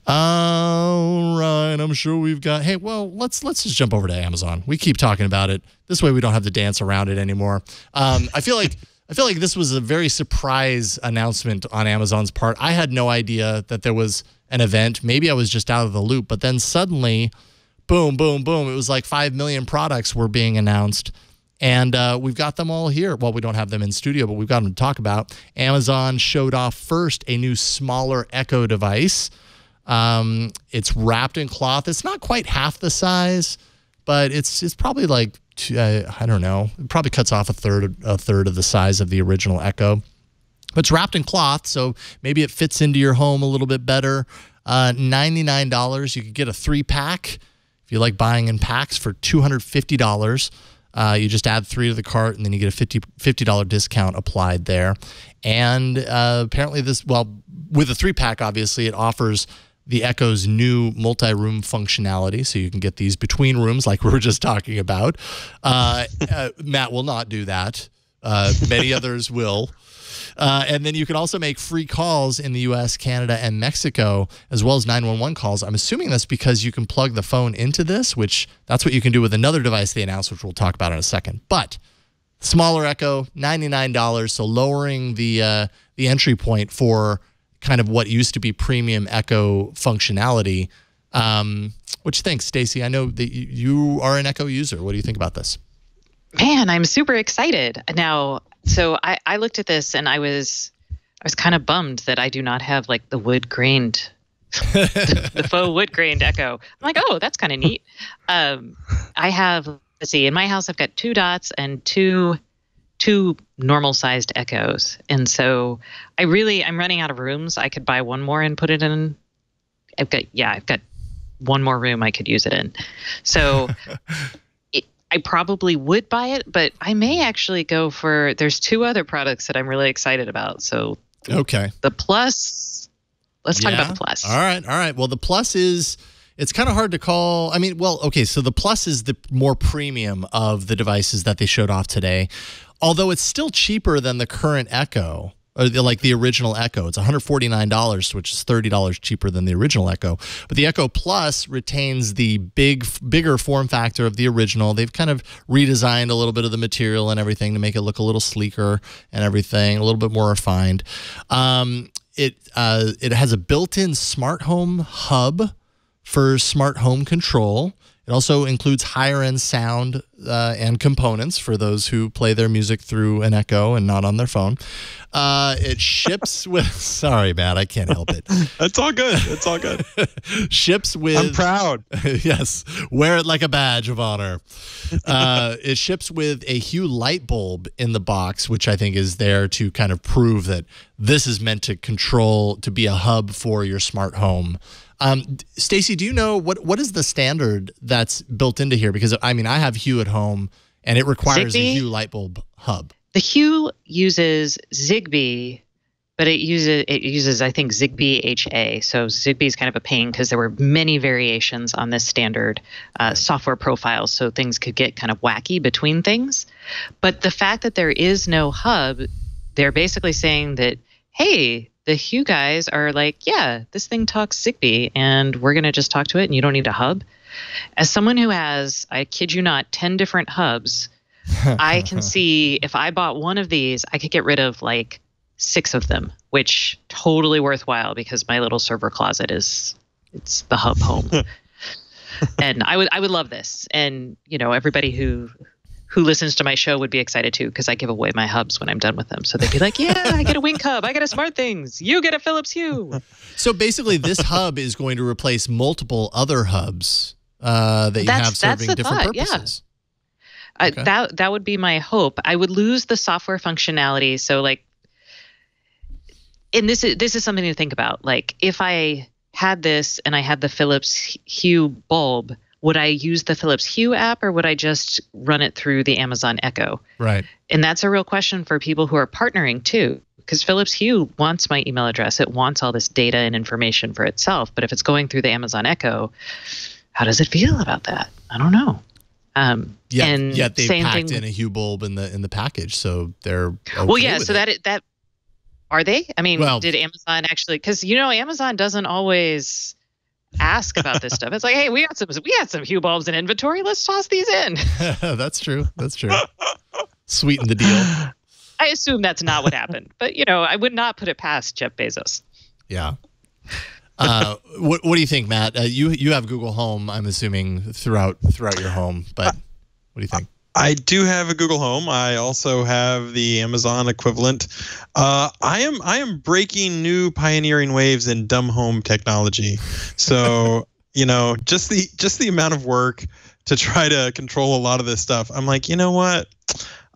All right, I'm sure we've got... Hey, well, let's just jump over to Amazon. We keep talking about it. This way we don't have to dance around it anymore. I feel like this was a very surprise announcement on Amazon's part. I had no idea that there was an event. Maybe I was just out of the loop, but then suddenly, boom, boom, boom, it was like 5 million products were being announced. And we've got them all here. Well, we don't have them in studio, but we've got them to talk about. Amazon showed off first a new smaller Echo device. It's wrapped in cloth. It's not quite half the size, but it's probably like, I don't know, it probably cuts off a third of the size of the original Echo. But it's wrapped in cloth, so maybe it fits into your home a little bit better. $99. You could get a 3-pack if you like buying in packs for $250. You just add 3 to the cart, and then you get a $50 discount applied there. And apparently with a 3-pack, obviously, it offers the Echo's new multi-room functionality, so you can get these between rooms like we were just talking about. Matt will not do that. Many others will. And then you can also make free calls in the U.S., Canada, and Mexico, as well as 911 calls. I'm assuming that's because you can plug the phone into this, which that's what you can do with another device they announced, which we'll talk about in a second. But smaller Echo, $99, so lowering the entry point for kind of what used to be premium Echo functionality. What you think, Stacey? I know that you are an Echo user. What do you think about this? Man, I'm super excited. Now, so I looked at this and I was kind of bummed that I do not have like the wood grained, the faux wood grained Echo. I'm like, oh, that's kind of neat. I have, let's see, in my house I've got 2 Dots and two normal sized Echoes, and so I'm running out of rooms. I could buy one more and put it in. I've got one more room I could use it in. So. I probably would buy it, but I may actually go for, there's 2 other products that I'm really excited about. So okay, the Plus, let's talk about the Plus. All right. Well, the Plus it's kind of hard to call. I mean, well, okay, so the Plus is the more premium of the devices that they showed off today, although it's still cheaper than the current Echo. or the original Echo. It's $149, which is $30 cheaper than the original Echo. But the Echo Plus retains the bigger form factor of the original. They've kind of redesigned a little bit of the material and everything to make it look a little sleeker and everything, a little bit more refined. It has a built-in smart home hub for smart home control. It also includes higher-end sound and components for those who play their music through an Echo and not on their phone. It ships with... Sorry, Matt, I can't help it. It's all good. It's all good. Ships with... I'm proud. Yes. Wear it like a badge of honor. It ships with a Hue light bulb in the box, which I think is there to kind of prove that this is meant to be a hub for your smart home. Stacey, do you know what is the standard that's built into here? Because I have Hue at home, and it requires a Hue light bulb hub. The Hue uses Zigbee, but it uses I think Zigbee HA. So Zigbee is kind of a pain because there were many variations on this standard software profile, so things could get kind of wacky between things. But the fact that there is no hub, they're basically saying that, hey, the Hue guys are like, yeah, this thing talks Zigbee, and we're going to just talk to it, and you don't need a hub. As someone who has, I kid you not, 10 different hubs, I can see if I bought one of these, I could get rid of like 6 of them, which totally worthwhile because my little server closet it's the hub home. And I would love this. And, everybody who listens to my show would be excited too, because I give away my hubs when I'm done with them. So they'd be like, yeah, I get a Wink hub. I get a SmartThings. You get a Philips Hue. So basically this hub is going to replace multiple other hubs that you have serving different purposes. Yeah. Okay. That would be my hope. I would lose the software functionality. So and this is something to think about. Like if I had this and I had the Philips Hue bulb, would I use the Philips Hue app or would I just run it through the Amazon Echo? Right. And that's a real question for people who are partnering too, because Philips Hue wants my email address. It wants all this data and information for itself. But if it's going through the Amazon Echo, how does it feel about that? I don't know. Yet they packed in a Hue bulb in the package, so they're okay with it. that are they? I mean, did Amazon actually? Because Amazon doesn't always ask about this stuff. It's like, hey, we had some Hue bulbs in inventory. Let's toss these in. That's true. Sweeten the deal. I assume that's not what happened, but I would not put it past Jeff Bezos. Yeah. What do you think, Matt? You have Google Home, I'm assuming, throughout your home, but what do you think? I do have a Google Home. I also have the Amazon equivalent. I am breaking new pioneering waves in dumb home technology. So, just the amount of work to try to control a lot of this stuff. I'm like, you know what?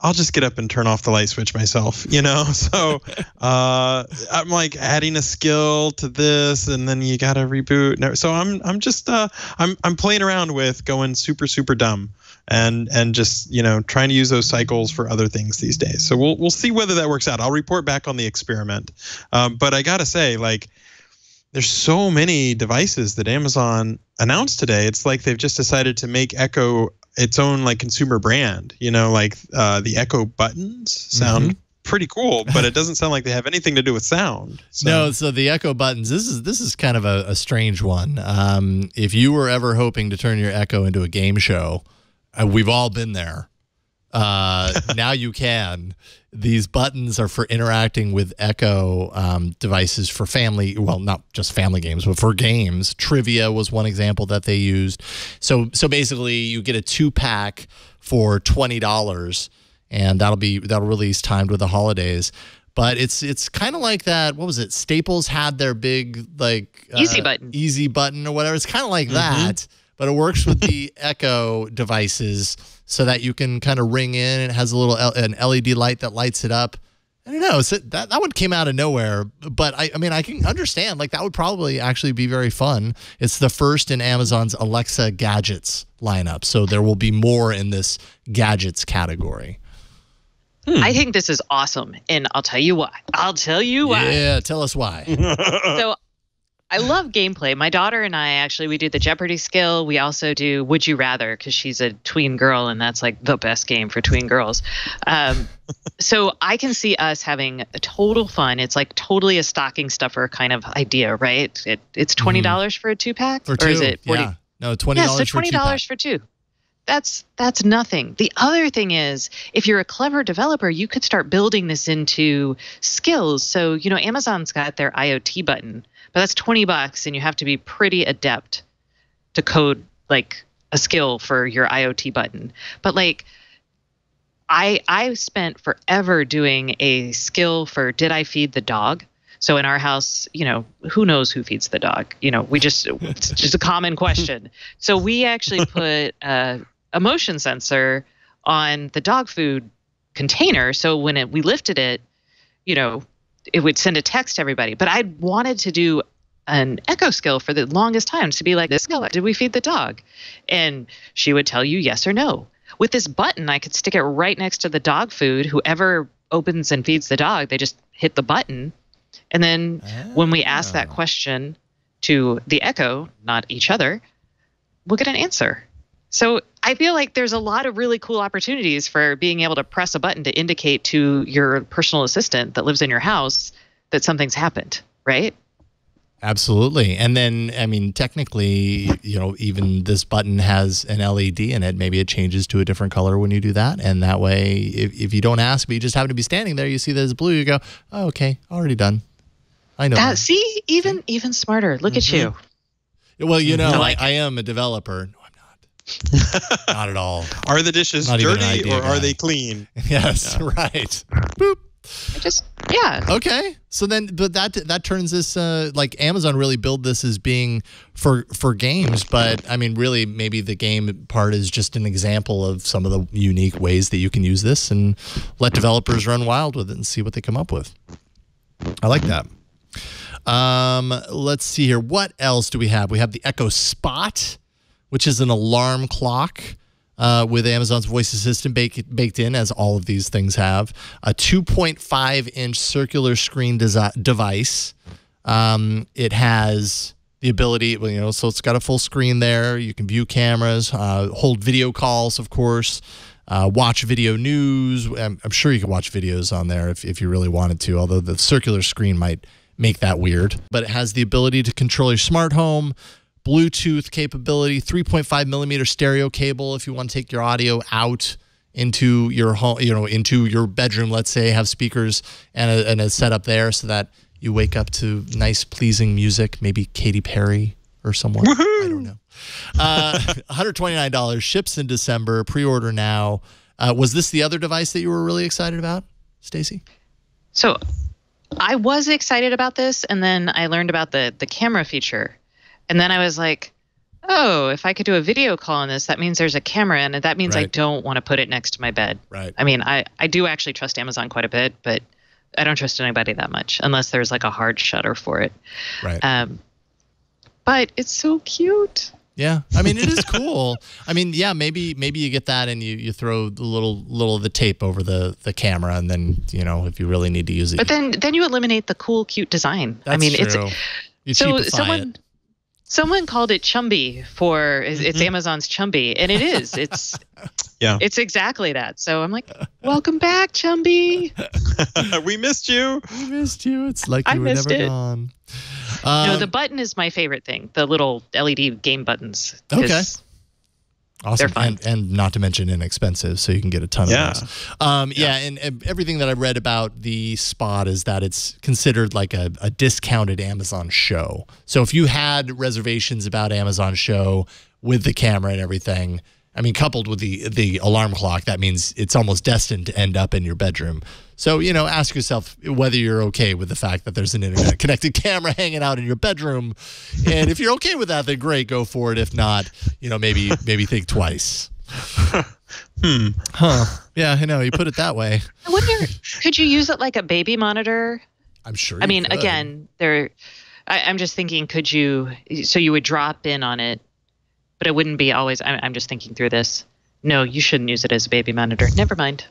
I'll just get up and turn off the light switch myself, So I'm like adding a skill to this, and then you got to reboot. So I'm just I'm playing around with going super, super dumb. And just trying to use those cycles for other things these days. So we'll see whether that works out. I'll report back on the experiment. But I gotta say, there's so many devices that Amazon announced today. It's like they've just decided to make Echo its own consumer brand. The Echo buttons sound pretty cool, but it doesn't sound like they have anything to do with sound. No, so the Echo buttons, this is kind of a strange one. If you were ever hoping to turn your Echo into a game show, we've all been there. Now you can. These buttons are for interacting with Echo devices for family, well, not just family games, but for games. Trivia was one example that they used. So basically, you get a 2-pack for $20, and that'll release timed with the holidays. But it's kind of like that. What was it? Staples had their big easy button or whatever. It's kind of like that. But it works with the Echo devices so that you can kind of ring in. And it has an LED light that lights it up. I don't know. So that one came out of nowhere. But I can understand. That would probably actually be very fun. It's the first in Amazon's Alexa gadgets lineup. So there will be more in this gadgets category. I think this is awesome. And I'll tell you why. Yeah, tell us why. So I love gameplay. My daughter and I actually, we do the Jeopardy skill. We also do Would You Rather, because she's a tween girl, and that's like the best game for tween girls. So I can see us having a total fun. It's like totally a stocking stuffer kind of idea, right? It's $20 for a 2-pack, For two, or is it 40? Yeah. No, $20 Yeah, so for $20 for two. That's nothing. The other thing is, if you're a clever developer, you could start building this into skills. So, you know, Amazon's got their IoT button, but that's $20, and you have to be pretty adept to code like a skill for your IoT button. But like, I spent forever doing a skill for did I feed the dog? So in our house, you know, who knows who feeds the dog? You know, it's just a common question. So we actually put a motion sensor on the dog food container. So when we lifted it, you know, it would send a text to everybody. But I wanted to do an echo skill for the longest time to be like, did we feed the dog? And she would tell you yes or no. With this button, I could stick it right next to the dog food. Whoever opens and feeds the dog, they just hit the button. And then when we ask that question to the Echo, not each other, we'll get an answer. So I feel like there's a lot of really cool opportunities for being able to press a button to indicate to your personal assistant that lives in your house that something's happened, right? Absolutely. And then, I mean, technically, you know, even this button has an LED in it. Maybe it changes to a different color when you do that. And that way, if you don't ask, but you just happen to be standing there, you see that it's blue, you go, oh, okay, already done. I know that. See, even smarter. Look at you. Well, you know, I am a developer. No, I'm not. Not at all. Are the dishes dirty or are they clean? Yes, right. Boop. Okay. So then, but that turns this like Amazon really build this as being for games, but I mean, really, maybe the game part is just an example of some of the unique ways that you can use this and let developers run wild with it and see what they come up with. I like that. Let's see here. What else do we have? We have the Echo Spot, which is an alarm clock. With Amazon's voice assistant baked in, as all of these things have. A 2.5-inch circular screen device. It has the ability, you know, so it's got a full screen there. You can view cameras, hold video calls, of course, watch video news. I'm sure you can watch videos on there if you really wanted to, although the circular screen might make that weird. But it has the ability to control your smart home, Bluetooth capability, 3.5 millimeter stereo cable if you want to take your audio out into your home, you know, into your bedroom, let's say, have speakers and a setup there so that you wake up to nice, pleasing music, maybe Katy Perry or someone. Woohoo! I don't know. $129, ships in December, pre-order now. Was this the other device that you were really excited about, Stacey? So I was excited about this, and then I learned about the camera feature. And then I was like, oh, if I could do a video call on this, that means there's a camera in it. That means I don't want to put it next to my bed. Right. I mean, I do actually trust Amazon quite a bit, but I don't trust anybody that much unless there's like a hard shutter for it. Right. But it's so cute. Yeah. I mean, it is cool. I mean, yeah, maybe you get that and you throw the little of the tape over the camera, and then, you know, if you really need to use it. But then you eliminate the cool, cute design. That's true. Someone called it Chumby it's Amazon's Chumby, and it is. It's It's exactly that. So I'm like, welcome back, Chumby. We missed you. We missed you. It's like you were never gone. No, the button is my favorite thing. The little LED game buttons. Okay. Awesome. They're fun. And not to mention inexpensive, so you can get a ton of those. And everything that I read about the Spot is that it's considered like a discounted Amazon show. So if you had reservations about Amazon show with the camera and everything, I mean, coupled with the alarm clock, that means it's almost destined to end up in your bedroom. So, you know, ask yourself whether you're okay with the fact that there's an internet-connected camera hanging out in your bedroom. And if you're okay with that, then great, go for it. If not, you know, maybe think twice. Yeah, I know. You put it that way. I wonder, could you use it like a baby monitor? I'm sure I mean, could. Again, I'm just thinking, could you, so you would drop in on it, but it wouldn't be always, I'm just thinking through this. No, you shouldn't use it as a baby monitor. Never mind.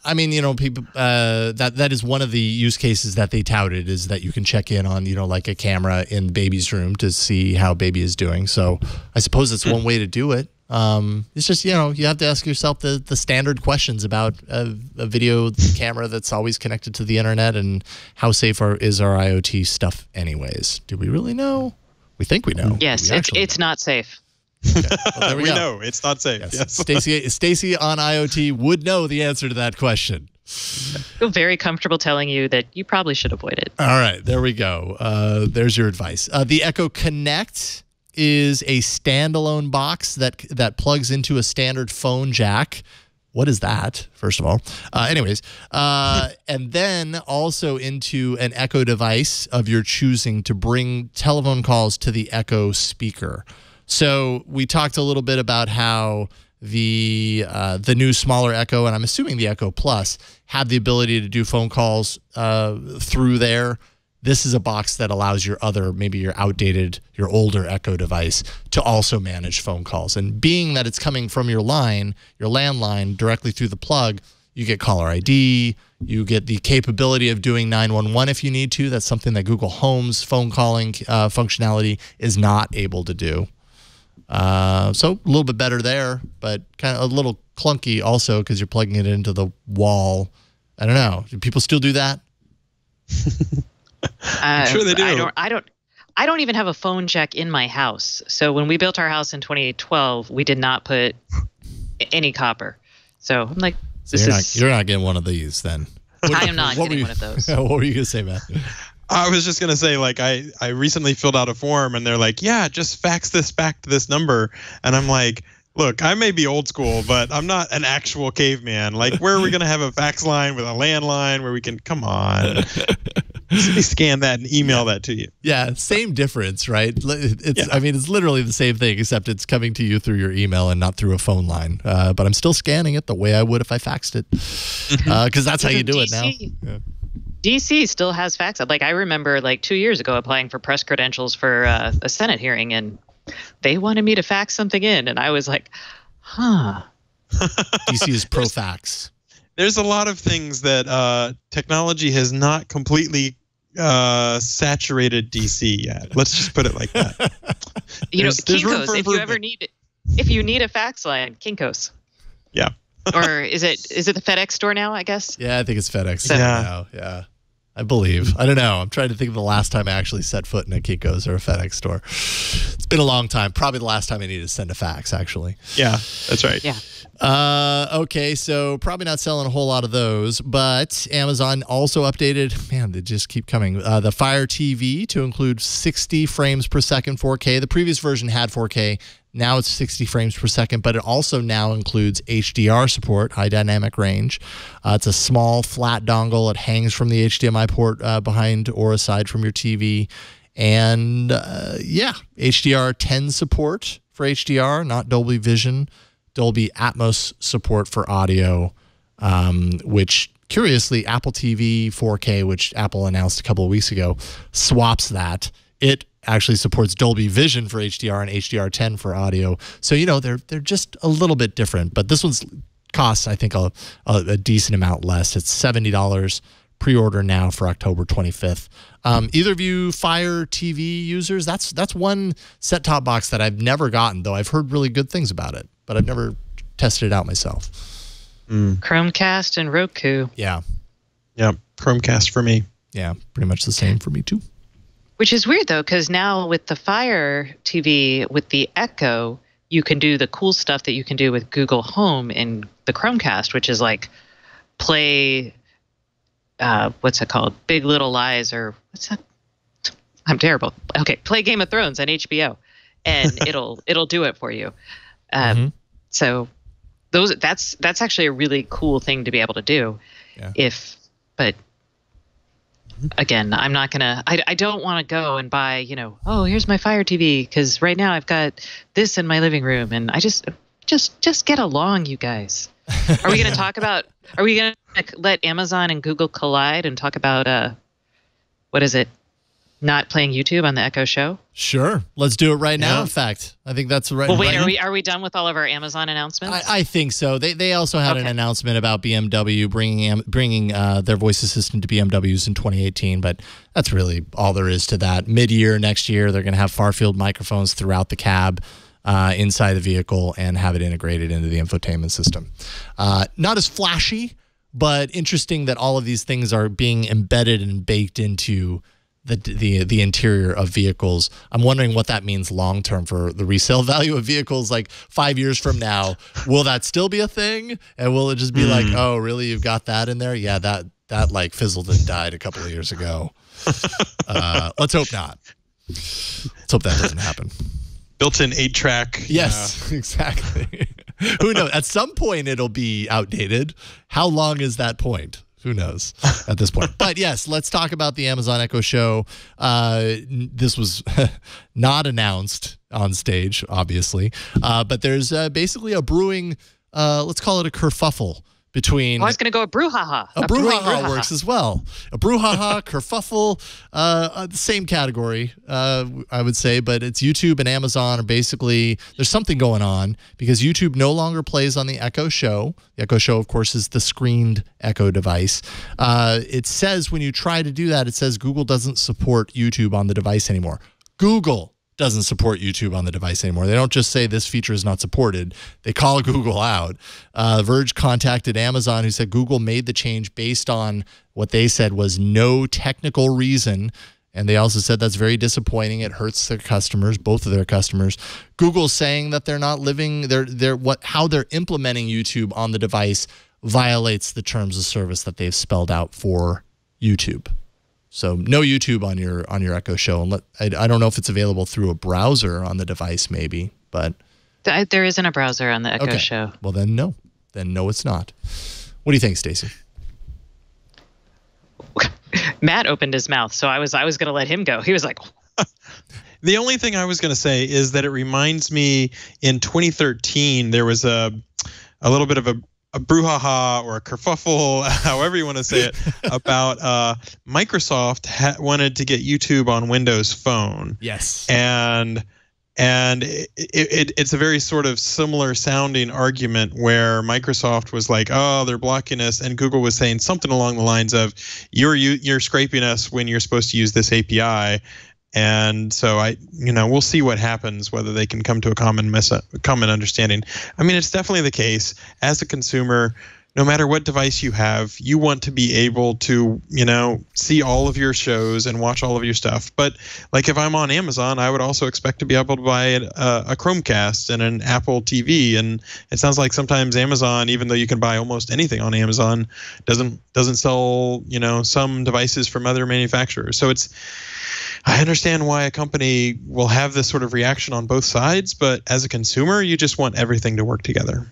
I mean, people that is one of the use cases that they touted, is that you can check in on, like a camera in baby's room to see how baby is doing. So I suppose it's one way to do it. It's just, you have to ask yourself the standard questions about a video camera that's always connected to the internet, and how safe is our IoT stuff anyways? Do we really know? We think we know. Yes, it's not safe. Okay. Well, there we go. know it's not safe. Yes. Stacey on IoT would know the answer to that question. I feel very comfortable telling you that you probably should avoid it. All right, there we go. There's your advice. The Echo Connect is a standalone box that plugs into a standard phone jack. What is that, first of all? And then also into an Echo device of your choosing to bring telephone calls to the Echo speaker. So we talked a little bit about how the new smaller Echo, and I'm assuming the Echo Plus, have the ability to do phone calls through there. This is a box that allows your older Echo device to also manage phone calls. And being that it's coming from your landline, directly through the plug, you get caller ID, you get the capability of doing 911 if you need to. That's something that Google Home's phone calling functionality is not able to do. So a little bit better there, but kind of a little clunky also because you're plugging it into the wall. I don't know. Do people still do that? I'm sure they do. I don't even have a phone jack in my house. So when we built our house in 2012, we did not put any copper. So I'm like, you're not getting one of these then. I am not getting one of those. What were you gonna say, Matt? I was just gonna say, like, I recently filled out a form and they're like, yeah, just fax this back to this number, and I'm like, look, I may be old school, but I'm not an actual caveman. Like, where are we gonna have a fax line with a landline where we can? Come on. Let me scan that and email that to you. Yeah, same difference, right? I mean, it's literally the same thing, except it's coming to you through your email and not through a phone line. But I'm still scanning it the way I would if I faxed it, because that's how you do it now. Yeah. DC still has fax. Like, I remember, like, 2 years ago applying for press credentials for a Senate hearing, and they wanted me to fax something in, and I was like, huh. DC is pro fax. There's a lot of things that technology has not completely saturated DC yet. Let's just put it like that. Kinko's. If you need a fax line, Kinko's. Yeah. Or is it the FedEx store now? I guess. Yeah, I think it's FedEx now. Yeah, I believe. I don't know. I'm trying to think of the last time I actually set foot in a Kinko's or a FedEx store. It's been a long time. Probably the last time I needed to send a fax, actually. Yeah, that's right. Yeah. Okay, so probably not selling a whole lot of those, but Amazon also updated, man, they just keep coming, the Fire TV to include 60 frames per second 4K. The previous version had 4K. Now it's 60 frames per second, but it also now includes HDR support, high dynamic range. It's a small, flat dongle. It hangs from the HDMI port behind or aside from your TV. And, HDR 10 support for HDR, not Dolby Vision. Dolby Atmos support for audio, which, curiously, Apple TV 4K, which Apple announced a couple of weeks ago, swaps that. It actually supports Dolby Vision for HDR and HDR10 for audio. So, they're just a little bit different. But this one's costs, I think, a decent amount less. It's $70. Pre-order now for October 25th. Either of you Fire TV users? That's one set-top box that I've never gotten, though I've heard really good things about it, but I've never tested it out myself. Chromecast and Roku. Yeah. Yeah, Chromecast for me. Yeah, pretty much the same for me, too. Which is weird, though, because now with the Fire TV, with the Echo, you can do the cool stuff that you can do with Google Home in the Chromecast, which is like play... what's it called? Big Little Lies, or what's that? I'm terrible. Okay, play Game of Thrones on HBO, and it'll do it for you. So that's actually a really cool thing to be able to do. Yeah. But again, I'm not gonna. I don't want to go and buy. Here's my Fire TV, because right now I've got this in my living room, and I just get along, you guys. Are we going to talk about? Are we going to let Amazon and Google collide and talk about what is it? not playing YouTube on the Echo Show? Sure. Let's do it right now, in fact. I think that's right. Well, wait, are we done with all of our Amazon announcements? I think so. They also had an announcement about BMW bringing their voice assistant to BMWs in 2018, but that's really all there is to that. Mid-year next year, they're going to have far-field microphones throughout the cab, inside the vehicle, and have it integrated into the infotainment system. Not as flashy, but interesting that all of these things are being embedded and baked into the interior of vehicles. I'm wondering what that means long term for the resale value of vehicles. Like 5 years from now, will that still be a thing? And will it just be like, oh, really? You've got that in there? Yeah, that like fizzled and died a couple of years ago. Let's hope not. Let's hope that doesn't happen. Built-in 8-track. Yes, exactly. Who knows? At some point, it'll be outdated. How long is that point? Who knows at this point? But yes, let's talk about the Amazon Echo Show. This was not announced on stage, obviously, but there's basically a brewing, let's call it a kerfuffle between... I was going to go a brouhaha. A brouhaha works as well. A brouhaha, kerfuffle, the same category, I would say, but it's YouTube and Amazon are basically, there's something going on because YouTube no longer plays on the Echo Show. The Echo Show, of course, is the screened Echo device. It says when you try to do that, it says Google doesn't support YouTube on the device anymore. Google doesn't support YouTube on the device anymore. They don't just say this feature is not supported. They call Google out. Verge contacted Amazon, who said Google made the change based on what they said was no technical reason. And they also said that's very disappointing. It hurts their customers, both of their customers. Google's saying that they're not living how they're implementing YouTube on the device violates the terms of service that they've spelled out for YouTube. So no YouTube on your Echo Show. And I don't know if it's available through a browser on the device, maybe, but there isn't a browser on the Echo Show. Well, then no. Then no, it's not. What do you think, Stacey? Matt opened his mouth, so I was going to let him go. He was like... The only thing I was going to say is that it reminds me in 2013 there was a little bit of a brouhaha or a kerfuffle, however you want to say it, about Microsoft wanted to get YouTube on Windows Phone. Yes. And it's a very sort of similar sounding argument where Microsoft was like, oh, they're blocking us, and Google was saying something along the lines of, you're scraping us when you're supposed to use this API. And so we'll see what happens, whether they can come to a common understanding. I mean, it's definitely the case as a consumer, no matter what device you have, you want to be able to, see all of your shows and watch all of your stuff. But like if I'm on Amazon, I would also expect to be able to buy a Chromecast and an Apple TV. And it sounds like sometimes Amazon, even though you can buy almost anything on Amazon, doesn't sell, some devices from other manufacturers. So I understand why a company will have this sort of reaction on both sides, but as a consumer, you just want everything to work together.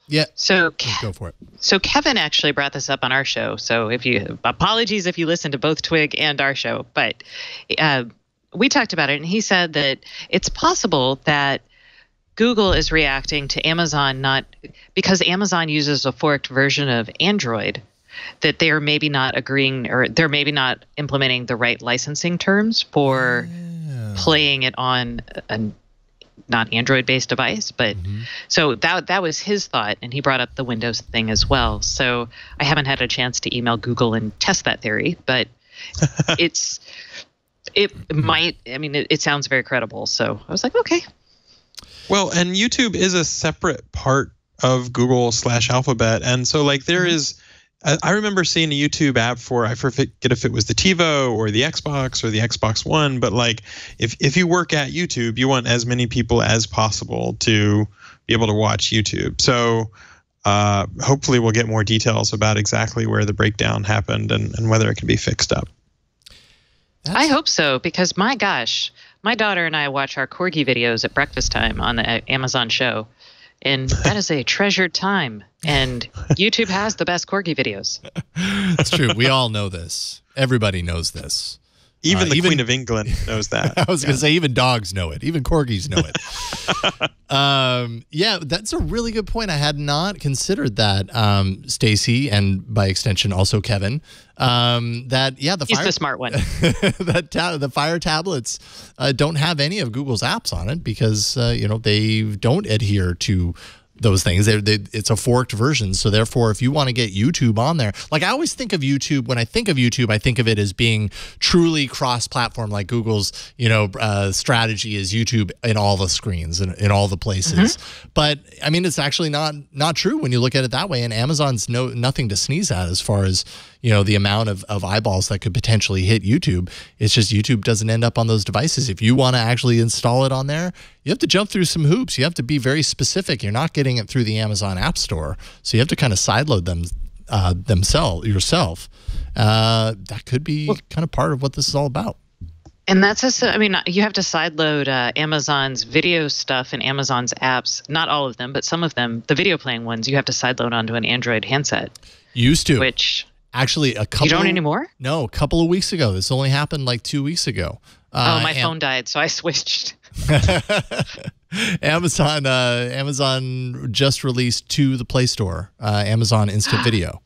Yeah. So go for it. So Kevin actually brought this up on our show. So apologies if you listen to both Twig and our show, but we talked about it, and he said that it's possible that Google is reacting to Amazon because Amazon uses a forked version of Android, that they are maybe not agreeing, or they're maybe not implementing the right licensing terms for playing it on a not Android-based device. But so that was his thought, and he brought up the Windows thing as well. So I haven't had a chance to email Google and test that theory, but it sounds very credible. So I was like, okay. Well, and YouTube is a separate part of Google/Alphabet, and so like there is. I remember seeing a YouTube app for, I forget if it was the TiVo or the Xbox or the Xbox One, but like if you work at YouTube, you want as many people as possible to be able to watch YouTube. So hopefully we'll get more details about exactly where the breakdown happened and whether it can be fixed up. I hope so, because my gosh, my daughter and I watch our Corgi videos at breakfast time on the Amazon show. And that is a treasured time. And YouTube has the best Corgi videos. It's true. We all know this. Everybody knows this. Even the Queen of England knows that. I was going to say even dogs know it. Even corgis know it. Yeah, that's a really good point. I had not considered that, Stacey, and by extension also Kevin. He's the smart one. The Fire tablets don't have any of Google's apps on it because they don't adhere to those things. It's a forked version. So therefore, if you want to get YouTube on there, like I always think of YouTube, when I think of YouTube, I think of it as being truly cross-platform, like Google's, strategy is YouTube in all the screens and in all the places. But I mean, it's actually not true when you look at it that way. And Amazon's nothing to sneeze at as far as, the amount of eyeballs that could potentially hit YouTube. It's just YouTube doesn't end up on those devices. If you want to actually install it on there, you have to jump through some hoops. You have to be very specific. You're not getting it through the Amazon App Store. So you have to kind of sideload them yourself. That could be kind of part of what this is all about. And that's you have to sideload Amazon's video stuff and Amazon's apps. Not all of them, but some of them, the video playing ones, you have to sideload onto an Android handset. Used to. Which... Actually, You don't anymore? No, a couple of weeks ago. This only happened like 2 weeks ago. My phone died, so I switched. Amazon just released to the Play Store, Amazon Instant Video,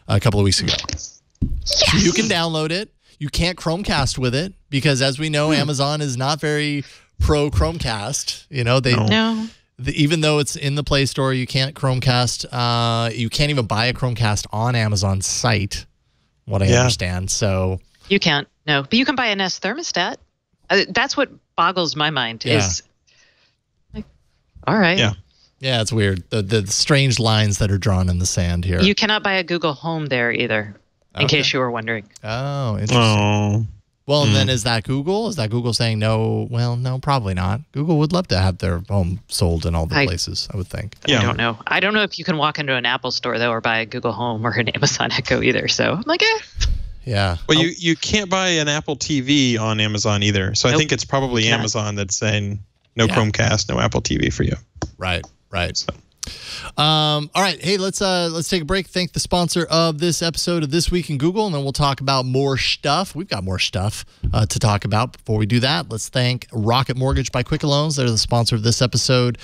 a couple of weeks ago. Yes. So you can download it. You can't Chromecast with it because, as we know, Amazon is not very pro Chromecast. No. Even though it's in the Play Store, you can't Chromecast. You can't even buy a Chromecast on Amazon's site, what I understand. So you can't. No, but you can buy a Nest thermostat. That's what boggles my mind. Is like, all right. Yeah, it's weird. The strange lines that are drawn in the sand here. You cannot buy a Google Home there either, in case you were wondering. Oh, interesting. Oh. Well, and then is that Google? Is that Google saying no? Well, no, probably not. Google would love to have their home sold in all the places, I would think. I don't know. I don't know if you can walk into an Apple store, though, or buy a Google Home or an Amazon Echo either. So I'm like, Yeah. Well, you can't buy an Apple TV on Amazon either. So I think it's probably Amazon that's saying no Chromecast, no Apple TV for you. Right. So. All right. Hey, let's take a break. Thank the sponsor of this episode of This Week in Google, and then we'll talk about more stuff. We've got more stuff to talk about. Before we do that, let's thank Rocket Mortgage by Quicken Loans. They're the sponsor of this episode.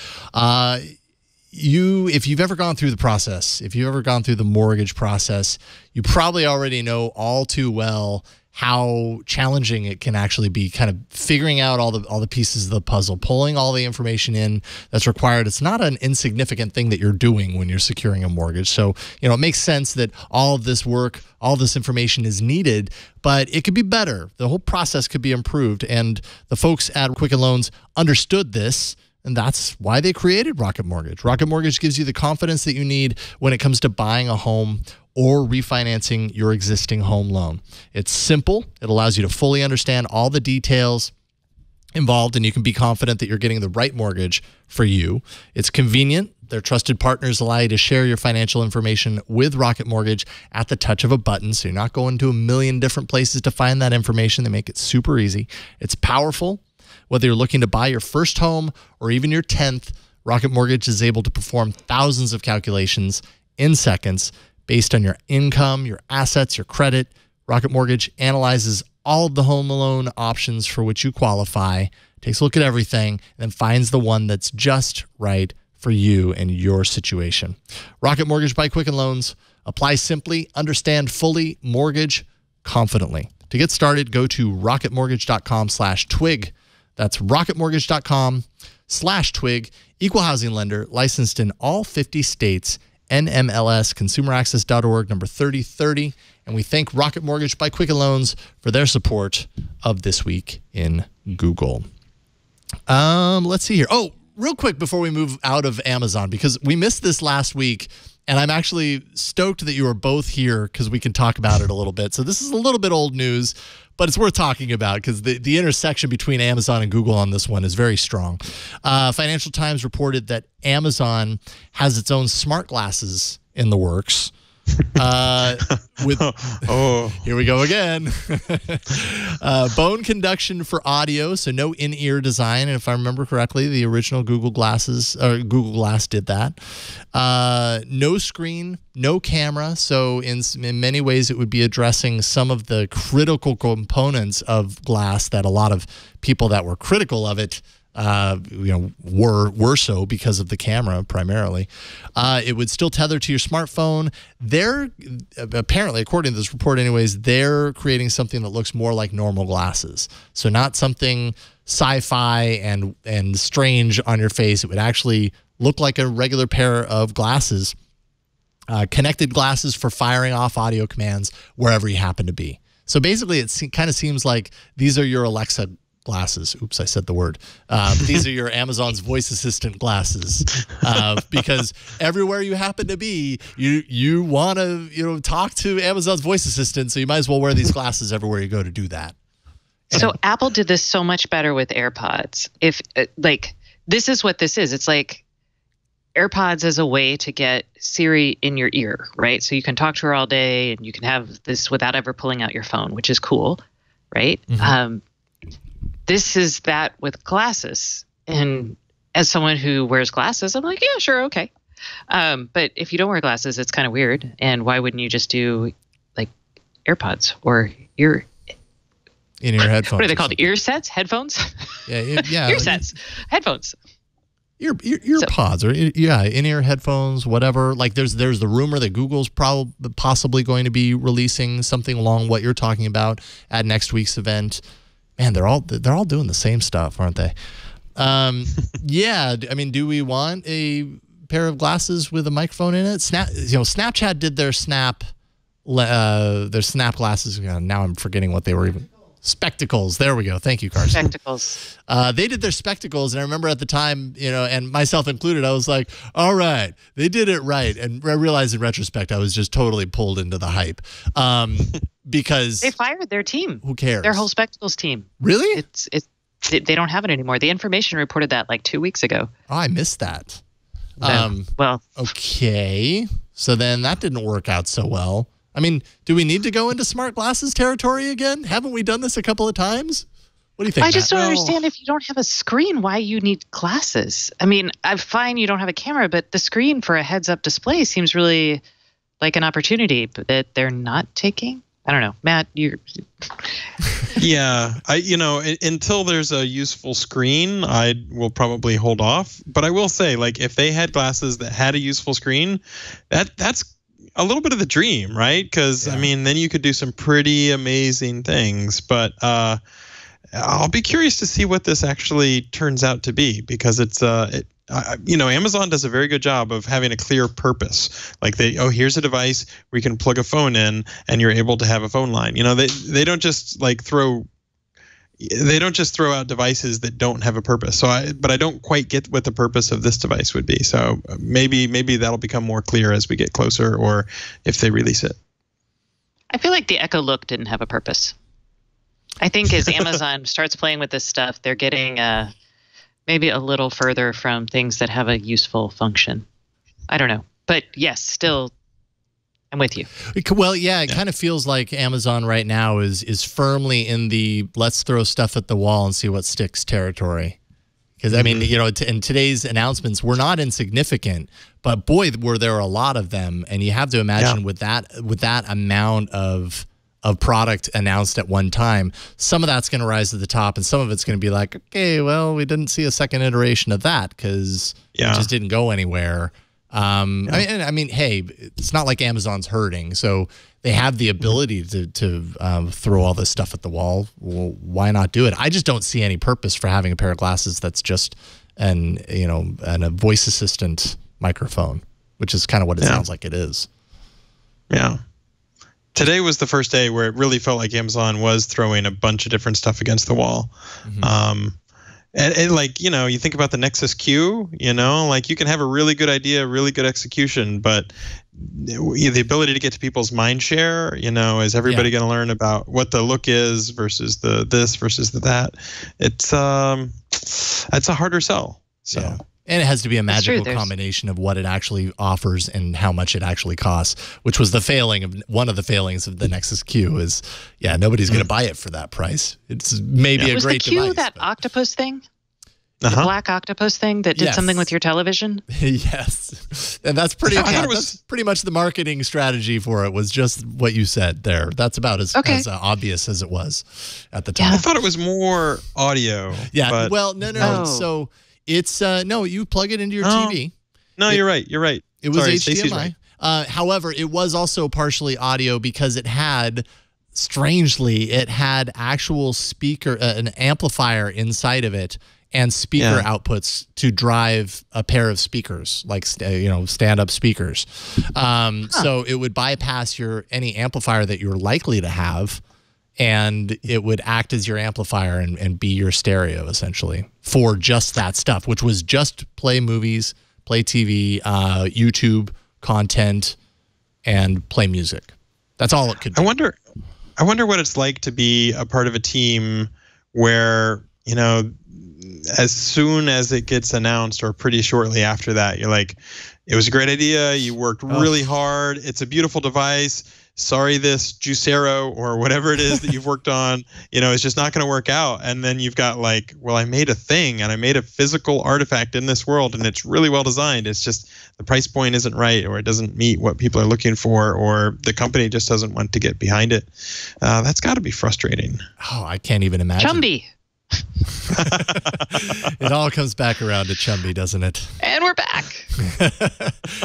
If you've ever gone through the process, if you've ever gone through the mortgage process, you probably already know all too well how challenging it can actually be, kind of figuring out all the pieces of the puzzle, pulling all the information in that's required. It's not an insignificant thing that you're doing when you're securing a mortgage. So, it makes sense that all of this work, all this information is needed, but it could be better. The whole process could be improved. And the folks at Quicken Loans understood this, and that's why they created Rocket Mortgage. Rocket Mortgage gives you the confidence that you need when it comes to buying a home or refinancing your existing home loan. It's simple. It allows you to fully understand all the details involved, and you can be confident that you're getting the right mortgage for you. It's convenient. Their trusted partners allow you to share your financial information with Rocket Mortgage at the touch of a button, so you're not going to a million different places to find that information. They make it super easy. It's powerful. Whether you're looking to buy your first home or even your 10th, Rocket Mortgage is able to perform thousands of calculations in seconds based on your income, your assets, your credit. Rocket Mortgage analyzes all of the home loan options for which you qualify, takes a look at everything, and then finds the one that's just right for you and your situation. Rocket Mortgage by Quicken Loans. Apply simply, understand fully, mortgage confidently. To get started, go to rocketmortgage.com/twig. That's rocketmortgage.com/twig. Equal housing lender, licensed in all 50 states. NMLS, consumeraccess.org, number 3030. And we thank Rocket Mortgage by Quicken Loans for their support of This Week in Google. Let's see here. Oh, real quick before we move out of Amazon, because we missed this last week, and I'm actually stoked that you are both here because we can talk about it a little bit. So this is a little bit old news, but it's worth talking about because the intersection between Amazon and Google on this one is very strong. Financial Times reported that Amazon has its own smart glasses in the works. Here we go again. Bone conduction for audio, so no in-ear design. And if I remember correctly, the original Google Glass did that. No screen, no camera. So in many ways, it would be addressing some of the critical components of Glass that a lot of people that were critical of it were so because of the camera primarily. It would still tether to your smartphone. They're apparently, according to this report anyways, they're creating something that looks more like normal glasses. So not something sci-fi and strange on your face. It would actually look like a regular pair of glasses, connected glasses for firing off audio commands wherever you happen to be. So basically, it kind of seems like these are your Alexa glasses. Oops, I said the word. These are your Amazon's voice assistant glasses, because everywhere you happen to be, you want to talk to Amazon's voice assistant, so you might as well wear these glasses everywhere you go to do that. So Apple did this so much better with AirPods. If this is what this is. It's like AirPods as a way to get Siri in your ear, right? So you can talk to her all day, and you can have this without ever pulling out your phone, which is cool, right? Mm-hmm. This is that with glasses. And as someone who wears glasses, I'm like, yeah, sure, okay. But if you don't wear glasses, it's kind of weird. And why wouldn't you just do like AirPods or in-ear headphones? What are they called? Ear sets? Headphones? Yeah. Ear sets. Headphones. Ear pods or in-ear headphones, whatever. Like there's the rumor that Google's possibly going to be releasing something along what you're talking about at next week's event. Man, they're all doing the same stuff, aren't they? Yeah, I mean, do we want a pair of glasses with a microphone in it? Snapchat did their Snap glasses. Now I'm forgetting what they were even. Spectacles. There we go. Thank you, Carson. Spectacles. They did their spectacles, and I remember at the time, and myself included, I was like, all right, they did it right. And I realized in retrospect, I was just totally pulled into the hype. Because they fired their team. Who cares? Their whole spectacles team. Really? They don't have it anymore. The Information reported that like 2 weeks ago. Oh, I missed that. Well, okay. So then that didn't work out so well. I mean, do we need to go into smart glasses territory again? Haven't we done this a couple of times? What do you think? I just don't understand, if you don't have a screen, why you need glasses. I mean, I'm fine you don't have a camera, but the screen for a heads-up display seems really like an opportunity that they're not taking. I don't know, Matt. Yeah, until there's a useful screen, I will probably hold off. But I will say, like, if they had glasses that had a useful screen, that's a little bit of the dream, right? Because I mean, then you could do some pretty amazing things. But I'll be curious to see what this actually turns out to be, because Amazon does a very good job of having a clear purpose. Like here's a device where you can plug a phone in and you're able to have a phone line. They don't just throw out devices that don't have a purpose. But I don't quite get what the purpose of this device would be. So maybe that'll become more clear as we get closer, or if they release it. I feel like the Echo Look didn't have a purpose. I think as Amazon starts playing with this stuff, they're getting maybe a little further from things that have a useful function. I don't know. But yes, still, I'm with you. Well, yeah, it kind of feels like Amazon right now is firmly in the let's throw stuff at the wall and see what sticks territory. Because, I mean, in today's announcements, were not insignificant, but boy, were there a lot of them. And you have to imagine with that amount of product announced at one time, some of that's going to rise to the top, and some of it's going to be like, okay, well, we didn't see a second iteration of that because it just didn't go anywhere. I mean, hey, it's not like Amazon's hurting, so they have the ability to throw all this stuff at the wall. Well, why not do it? I just don't see any purpose for having a pair of glasses that's just a voice assistant microphone, which is kind of what it sounds like it is. Yeah. Today was the first day where it really felt like Amazon was throwing a bunch of different stuff against the wall. Mm-hmm. And you think about the Nexus Q, you can have a really good idea, really good execution, but the ability to get to people's mind share, is everybody going to learn about what the look is versus the this versus the that? It's a harder sell. So. Yeah. And it has to be a That's true, magical combination of what it actually offers and how much it actually costs, which was one of the failings of the Nexus Q is, nobody's going to buy it for that price. It's maybe a great device. Was the Q that octopus thing? The black octopus thing that did something with your television? Yes. And that's that's pretty much the marketing strategy for it, was just what you said there. That's about as obvious as it was at the time. I thought it was more audio. Yeah. But... Well, no. Oh. So it's, you plug it into your TV. No, you're right. It was HDMI. Right. However, it was also partially audio because it had actual speaker, an amplifier inside of it, and speaker outputs to drive a pair of speakers, like stand-up speakers. So it would bypass any amplifier that you're likely to have, and it would act as your amplifier and be your stereo, essentially, for just that stuff, which was just play movies, play TV, YouTube content, and play music. That's all it could do. I wonder what it's like to be a part of a team where, as soon as it gets announced or pretty shortly after that, you're like, it was a great idea. You worked really hard. It's a beautiful device. Sorry, this Juicero or whatever it is that you've worked on, it's just not going to work out. And then you've got like, well, I made a thing and I made a physical artifact in this world and it's really well designed. It's just the price point isn't right, or it doesn't meet what people are looking for, or the company just doesn't want to get behind it. That's got to be frustrating. Oh, I can't even imagine. Chumby. It all comes back around to Chumby, doesn't it? And we're back.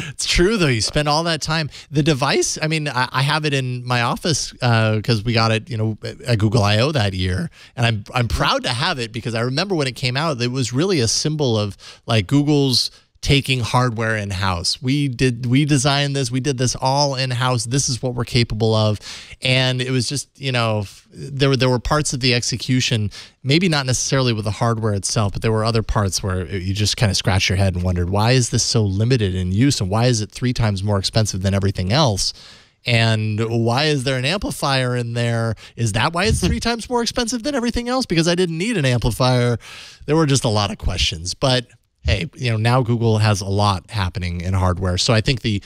It's true, though. You spend all that time. The device, I mean, I have it in my office because we got it, at Google I/O that year. And I'm proud to have it because I remember when it came out, it was really a symbol of like Google's taking hardware in-house. We designed this. We did this all in-house. This is what we're capable of. And it was just, there were parts of the execution, maybe not necessarily with the hardware itself, but there were other parts where you just kind of scratch your head and wondered, why is this so limited in use? And why is it 3 times more expensive than everything else? And why is there an amplifier in there? Is that why it's 3 times more expensive than everything else? Because I didn't need an amplifier. There were just a lot of questions. But hey, now Google has a lot happening in hardware. So I think the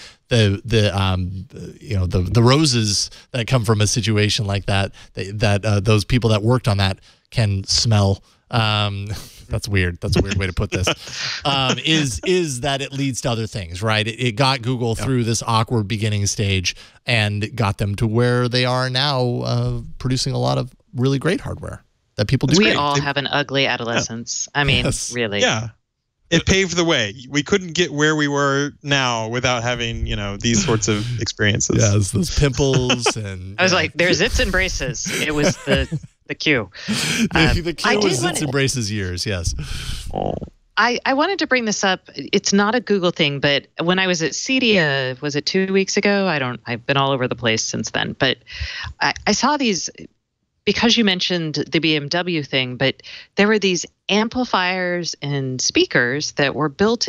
roses that come from a situation like that those people that worked on that can smell. That's weird. That's a weird way to put this. Is that it leads to other things, right? It got Google through this awkward beginning stage and got them to where they are now, producing a lot of really great hardware that people do. We all have an ugly adolescence. I mean, really. Yeah. It paved the way. We couldn't get where we were now without having, these sorts of experiences. Yes, those pimples and. I was like, "There's its and braces." It was the Q. The Q was its and braces years. Yes. I wanted to bring this up. It's not a Google thing, but when I was at CEDIA, was it 2 weeks ago? I've been all over the place since then, but I saw these. Because you mentioned the BMW thing, but there were these amplifiers and speakers that were built.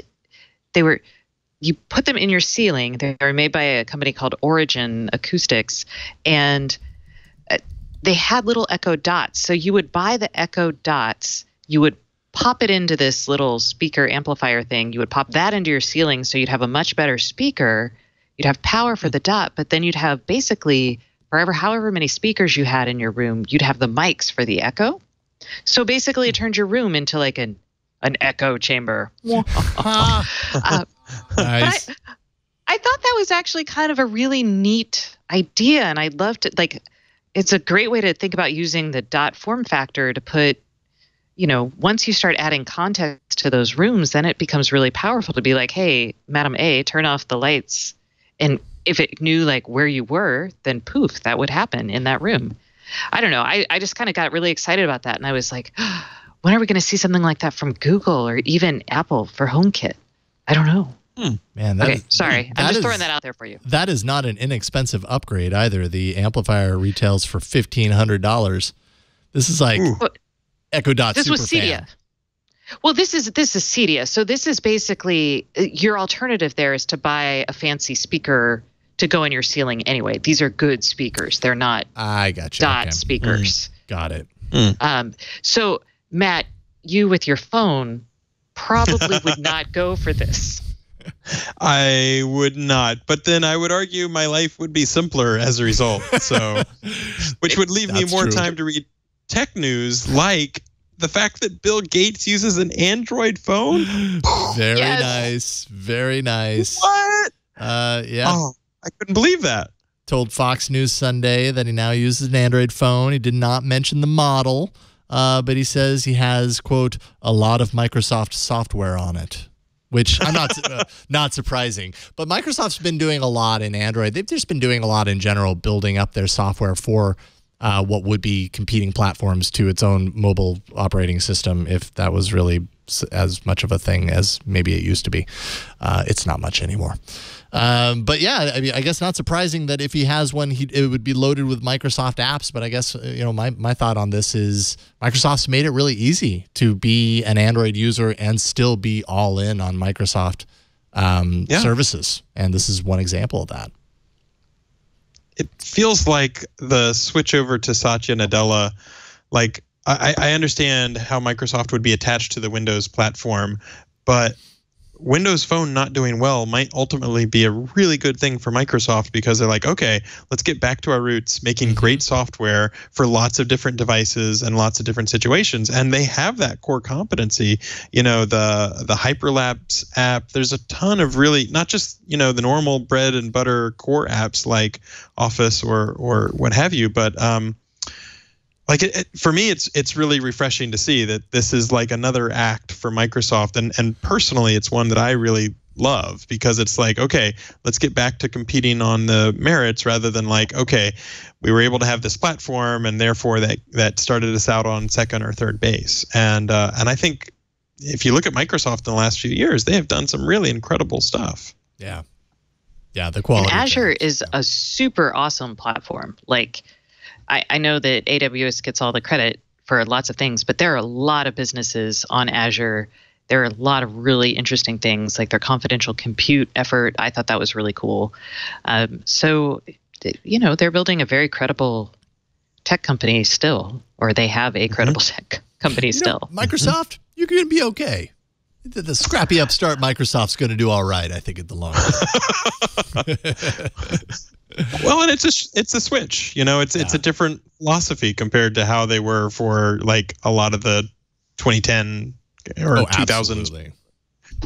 You put them in your ceiling. They were made by a company called Origin Acoustics, and they had little Echo Dots. So you would buy the Echo Dots, you would pop it into this little speaker amplifier thing. You would pop that into your ceiling, so you'd have a much better speaker. You'd have power for the dot, but then you'd have basically however many speakers you had in your room, you'd have the mics for the echo. So basically it turned your room into like an echo chamber. Nice. I thought that was actually kind of a really neat idea, and I loved it. Like, it's a great way to think about using the dot form factor to put, once you start adding context to those rooms, then it becomes really powerful to be like, hey, Madam A, turn off the lights. And if it knew like where you were, then poof, that would happen in that room. I don't know. I just kind of got really excited about that. And I was like, when are we going to see something like that from Google or even Apple for HomeKit? I don't know. Man, sorry. I'm just throwing that out there for you. That is not an inexpensive upgrade either. The amplifier retails for $1,500. This is like Echo Dot. This was CEDIA. Well, this is CEDIA. So this is basically your alternative there is to buy a fancy speaker to go in your ceiling anyway. These are good speakers. They're not dot speakers. Got it. So Matt, you with your phone probably would not go for this. I would not, but then I would argue my life would be simpler as a result. So, which would leave me more time to read tech news, like the fact that Bill Gates uses an Android phone. Very nice. Very nice. What? Yeah. Oh, I couldn't believe that. Told Fox News Sunday that he now uses an Android phone. He did not mention the model, but he says he has, quote, a lot of Microsoft software on it. Which I'm not surprising. But Microsoft's been doing a lot in Android. They've just been doing a lot in general, building up their software for what would be competing platforms to its own mobile operating system, if that was really as much of a thing as maybe it used to be. It's not much anymore. But yeah, I mean, I guess not surprising that if he has one, it would be loaded with Microsoft apps. But I guess, my thought on this is Microsoft's made it really easy to be an Android user and still be all in on Microsoft services. And this is one example of that. It feels like the switch over to Satya Nadella, like I understand how Microsoft would be attached to the Windows platform, but Windows Phone not doing well might ultimately be a really good thing for Microsoft, because they're like, okay, let's get back to our roots, making great software for lots of different devices and lots of different situations. And they have that core competency, the Hyperlapse app. There's a ton of really, not just, the normal bread and butter core apps like Office or what have you, but for me, it's really refreshing to see that this is like another act for Microsoft, and personally, it's one that I really love, because it's like, okay, let's get back to competing on the merits rather than like, okay, we were able to have this platform, and therefore that started us out on second or third base. And I think if you look at Microsoft in the last few years, they have done some really incredible stuff. Yeah, the quality. And Azure is a super awesome platform. Like, I know that AWS gets all the credit for lots of things, but there are a lot of businesses on Azure. There are a lot of really interesting things, like their confidential compute effort. I thought that was really cool. So, they're building a very credible tech company still, or they have a credible tech company still. Microsoft, you're going to be okay. The scrappy upstart Microsoft's going to do all right, I think, at the long run. Well, and it's a switch, it's a different philosophy compared to how they were for like a lot of the 2010 or 2000s. Absolutely.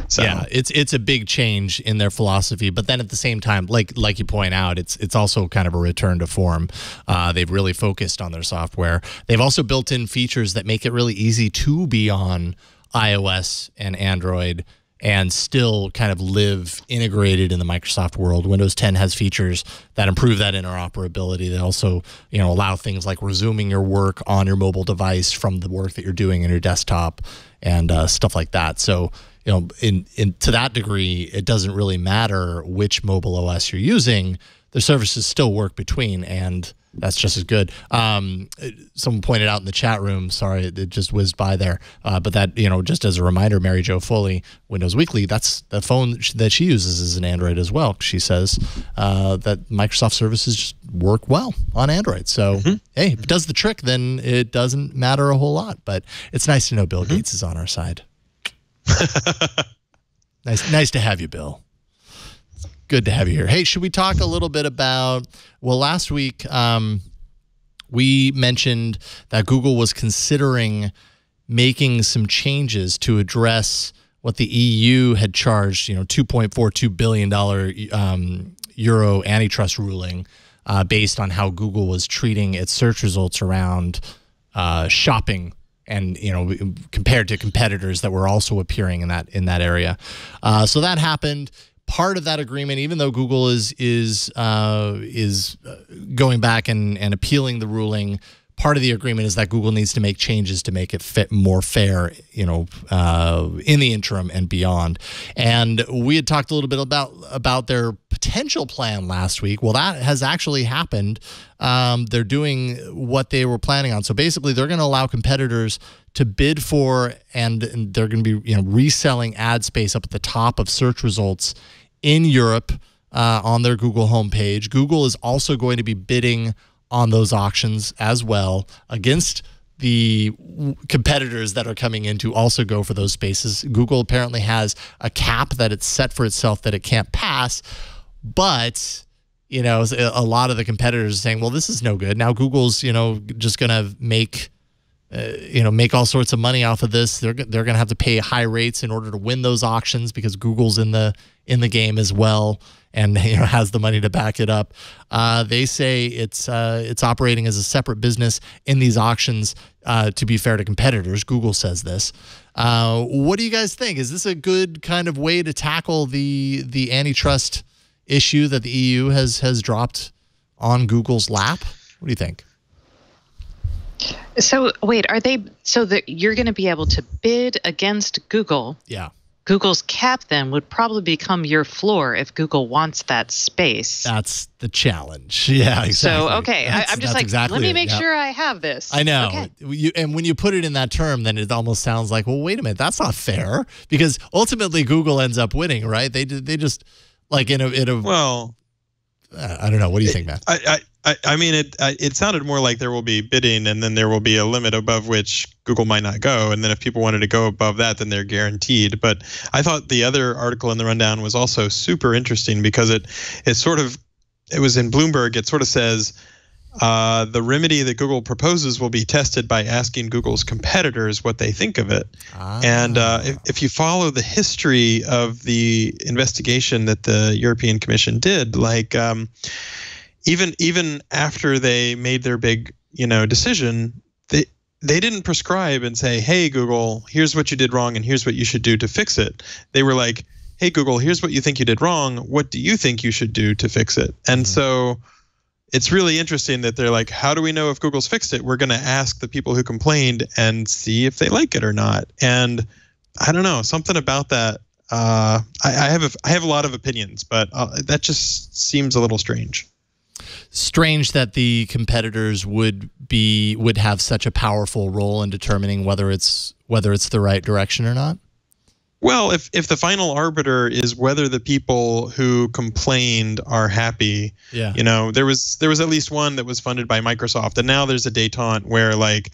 So. Yeah, it's a big change in their philosophy, but then at the same time, like you point out, it's also kind of a return to form. They've really focused on their software. They've also built in features that make it really easy to be on iOS and Android and still kind of live integrated in the Microsoft world. Windows 10 has features that improve that interoperability. They also, allow things like resuming your work on your mobile device from the work that you're doing in your desktop and stuff like that. So, in to that degree, it doesn't really matter which mobile OS you're using. The services still work between, and that's just as good. Someone pointed out in the chat room, sorry, it just whizzed by there, but that, just as a reminder, Mary Jo Foley, Windows Weekly, that's the phone that she uses is an Android as well. She says that Microsoft services just work well on Android. So, hey, if it does the trick, then it doesn't matter a whole lot. But it's nice to know Bill Gates is on our side. Nice to have you, Bill. Good to have you here. Hey, should we talk a little bit about, last week we mentioned that Google was considering making some changes to address what the EU had charged, $2.42 billion euro antitrust ruling based on how Google was treating its search results around shopping and compared to competitors that were also appearing in that area. So that happened. Part of that agreement, even though Google is going back and appealing the ruling, part of the agreement is that Google needs to make changes to make it fit more fair, in the interim and beyond. And we had talked a little bit about their potential plan last week. Well, that has actually happened. They're doing what they were planning on. So basically, they're going to allow competitors to bid for, and they're going to be reselling ad space up at the top of search results in Europe on their Google homepage. Google is also going to be bidding on those auctions as well against competitors that are coming in to also go for those spaces. Google apparently has a cap that it's set for itself that it can't pass, but a lot of the competitors are saying, well, this is no good. Now Google's just going to make all sorts of money off of this. They're going to have to pay high rates in order to win those auctions because Google's in the game as well and has the money to back it up. They say it's operating as a separate business in these auctions to be fair to competitors. Google says this. What do you guys think? Is this a good kind of way to tackle the antitrust issue that the EU has dropped on Google's lap? What do you think? So wait, are they so that you're going to be able to bid against Google? Yeah. Google's cap then would probably become your floor if Google wants that space. That's the challenge. Yeah, exactly. So, okay, I'm just like, exactly let me make sure I have this. I know. Okay. And when you put it in that term, then it almost sounds like, well, wait a minute, that's not fair. Because ultimately Google ends up winning, right? They just, like, in a well, I don't know. What do you think, Matt? I mean, it sounded more like there will be bidding and then there will be a limit above which Google might not go. And then if people wanted to go above that, then they're guaranteed. But I thought the other article in the rundown was also super interesting because it was in Bloomberg. It sort of says the remedy that Google proposes will be tested by asking Google's competitors what they think of it. And if you follow the history of the investigation that the European Commission did, like even after they made their big, decision, they didn't prescribe and say, hey, Google, here's what you did wrong and here's what you should do to fix it. They were like, hey, Google, here's what you think you did wrong. What do you think you should do to fix it? And so it's really interesting that they're like, how do we know if Google's fixed it? We're going to ask the people who complained and see if they like it or not. And I don't know, something about that. I have a lot of opinions, but that just seems a little strange. Strange that the competitors would have such a powerful role in determining whether it's the right direction or not. Well, if the final arbiter is whether the people who complained are happy, there was at least one that was funded by Microsoft, and now there's a détente where like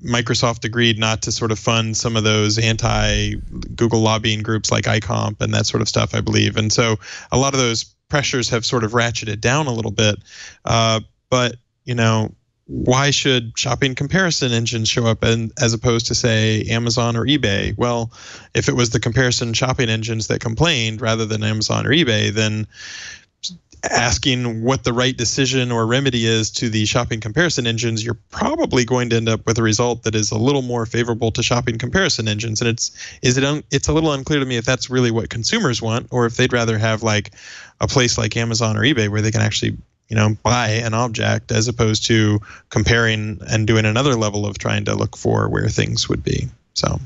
Microsoft agreed not to sort of fund some of those anti-Google lobbying groups like ICOMP and that sort of stuff, I believe, and so a lot of those pressures have sort of ratcheted down a little bit, but why should shopping comparison engines show up as opposed to, say, Amazon or eBay? Well, if it was the comparison shopping engines that complained rather than Amazon or eBay, then asking what the right decision or remedy is to the shopping comparison engines, you're probably going to end up with a result that is a little more favorable to shopping comparison engines. And it's a little unclear to me if that's really what consumers want, or if they'd rather have like a place like Amazon or eBay where they can actually buy an object as opposed to comparing and doing another level of trying to look for where things would be. So.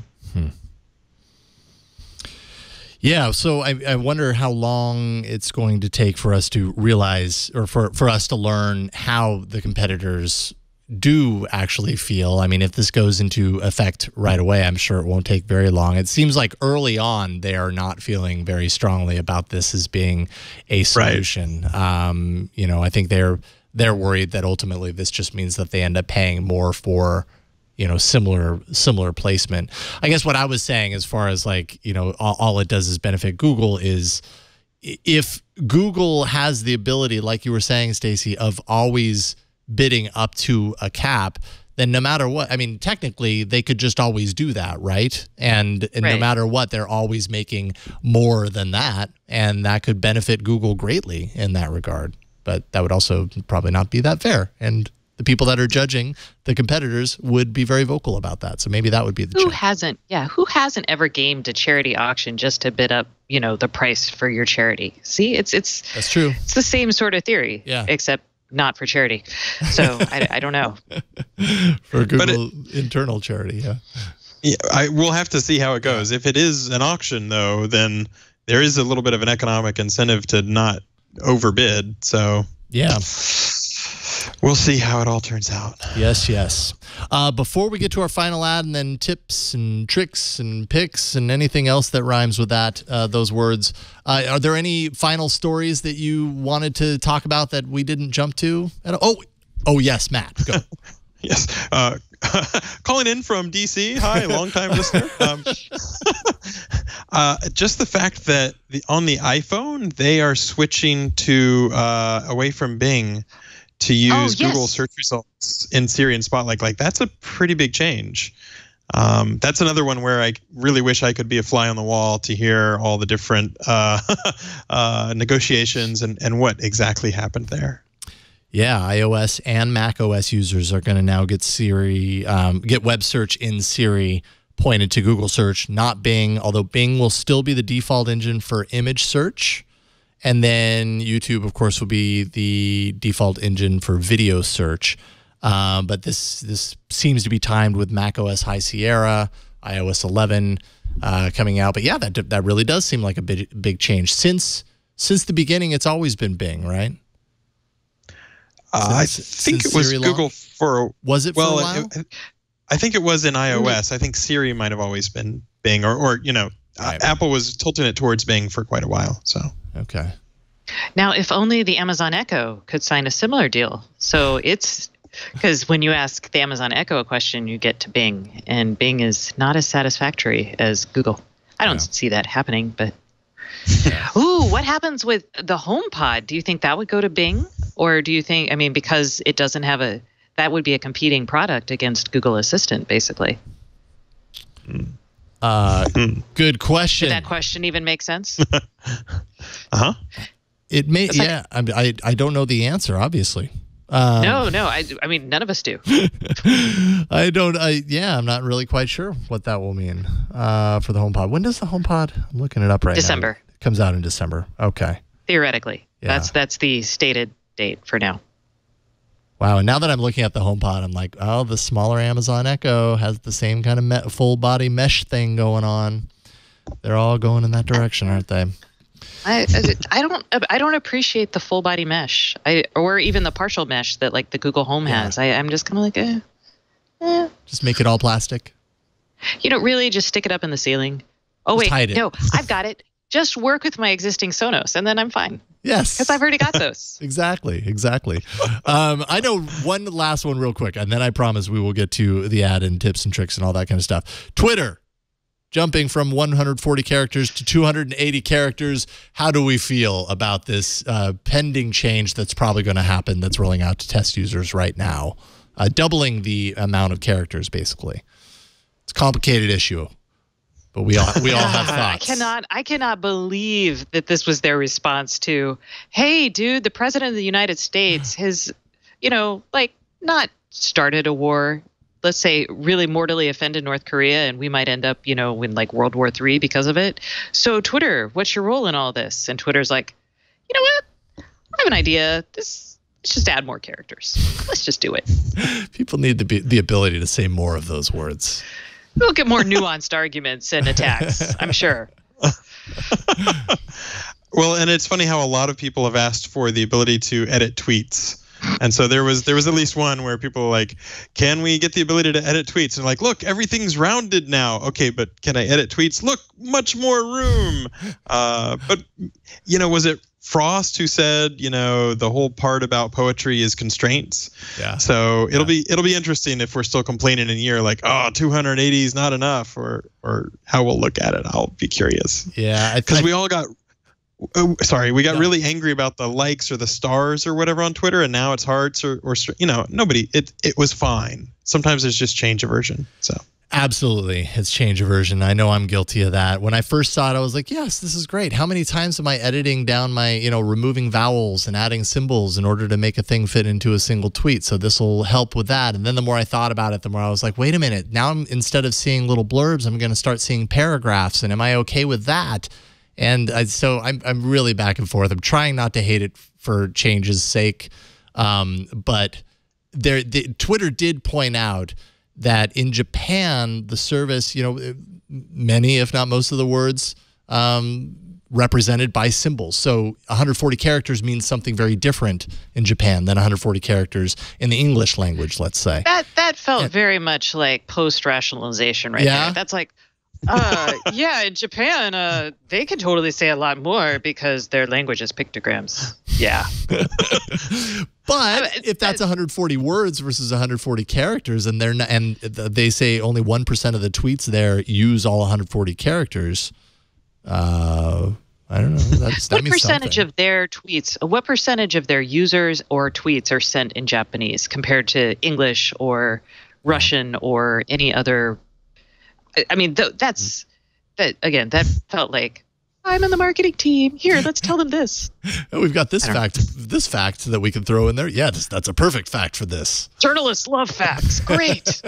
Yeah, so I wonder how long it's going to take for us to realize, or for us to learn how the competitors do actually feel. I mean, if this goes into effect right away, I'm sure it won't take very long. It seems like early on they are not feeling very strongly about this as being a solution. Right. I think they're worried that ultimately this just means that they end up paying more for similar placement. I guess what I was saying as far as like, all it does is benefit Google is if Google has the ability, like you were saying, Stacey, of always bidding up to a cap, then no matter what, I mean, technically they could just always do that, right? And right. No matter what, they're always making more than that. And that could benefit Google greatly in that regard. But that would also probably not be that fair. And the people that are judging the competitors would be very vocal about that. So maybe that would be the Who hasn't ever gamed a charity auction just to bid up, the price for your charity? See, that's true. It's the same sort of theory, except not for charity. So I don't know. For Google internal charity, yeah. We'll have to see how it goes. If it is an auction, though, then there is a little bit of an economic incentive to not overbid. So yeah. We'll see how it all turns out. Yes. Before we get to our final ad and then tips and tricks and picks and anything else that rhymes with that, those words, are there any final stories that you wanted to talk about that we didn't jump to? Oh, yes, Matt, go. Yes. calling in from DC. Hi, longtime listener. Just the fact that on the iPhone they are switching to away from Bing to use Google search results in Siri and Spotlight. Like that's a pretty big change. That's another one where I really wish I could be a fly on the wall to hear all the different negotiations and what exactly happened there. Yeah, iOS and Mac OS users are going to now get Siri, get web search in Siri pointed to Google search, not Bing, although Bing will still be the default engine for image search. And then YouTube, of course, will be the default engine for video search. But this seems to be timed with Mac OS High Sierra, iOS 11 coming out. But yeah, that really does seem like a big change. Since the beginning, it's always been Bing, right? I think it was Google for was it for a while? I think it was in iOS. I think Siri might have always been Bing, or right. Apple was tilting it towards Bing for quite a while. So okay. Now, if only the Amazon Echo could sign a similar deal. So it's because when you ask the Amazon Echo a question, you get to Bing, and Bing is not as satisfactory as Google. I don't see that happening, but. Ooh, what happens with the HomePod? Do you think that would go to Bing? Or do you think, because it doesn't have that would be a competing product against Google Assistant, basically. Good question. Did that question even make sense? Uh-huh. It may, yeah. I don't know the answer, obviously. No. I mean, none of us do. I'm not really quite sure what that will mean for the HomePod. When does the HomePod? I'm looking it up right now. December. It comes out in December. Okay. Theoretically. Yeah. That's the stated date for now. Wow. And now that I'm looking at the HomePod, I'm like, oh, the smaller Amazon Echo has the same kind of full body mesh thing going on. They're all going in that direction, aren't they? I don't appreciate the full body mesh, or even the partial mesh that like the Google Home has. I'm just kind of like, Just make it all plastic. Really, just stick it up in the ceiling. Oh just wait, no, I've got it. Just work with my existing Sonos, and then I'm fine. Yes, because I've already got those. Exactly. I know one last one real quick, and then I promise we will get to the ad and tips and tricks and all that kind of stuff. Twitter. Jumping from 140 characters to 280 characters. How do we feel about this pending change that's probably going to happen that's rolling out to test users right now? Doubling the amount of characters, basically. It's a complicated issue, but we all have thoughts. I cannot believe that this was their response to, hey, dude, the president of the United States has, not started a war. Let's say really mortally offended North Korea, and we might end up, in like World War III because of it. So Twitter, what's your role in all this? And Twitter's like, you know what? I have an idea. Let's just add more characters. Let's just do it. People need the ability to say more of those words. We'll get more nuanced arguments and attacks, I'm sure. Well, and it's funny how a lot of people have asked for the ability to edit tweets. And so there was at least one where people were like, can we get the ability to edit tweets? And like, look, everything's rounded now. Okay, but can I edit tweets? Look, much more room. But, was it Frost who said, the whole part about poetry is constraints? Yeah. So it'll be interesting if we're still complaining in a year like, 280 is not enough, or how we'll look at it. I'll be curious. Yeah. Because we all got... we got really angry about the likes or the stars or whatever on Twitter, and now it's hearts or nobody. It was fine. Sometimes it's just change a version. So absolutely, it's change a version. I know I'm guilty of that. When I first saw it, I was like, yes, this is great. How many times am I editing down my, removing vowels and adding symbols in order to make a thing fit into a single tweet? So this will help with that. And then the more I thought about it, the more I was like, wait a minute. Now instead of seeing little blurbs, I'm going to start seeing paragraphs. And am I okay with that? And so I'm really back and forth. I'm trying not to hate it for change's sake, but Twitter did point out that in Japan, the service, many, if not most of the words represented by symbols. So 140 characters means something very different in Japan than 140 characters in the English language, let's say. That felt very much like post-rationalization there. That's like, Yeah, in Japan, they can totally say a lot more because their language is pictograms. Yeah. But if that's 140 words versus 140 characters, and they say only 1% of the tweets there use all 140 characters, I don't know. What percentage of their tweets, what percentage of their users or tweets are sent in Japanese compared to English or Russian or any other? I mean, that felt like, I'm in the marketing team. Here, let's tell them this. We've got this fact that we can throw in there. Yeah, that's a perfect fact for this. Journalists love facts. Great.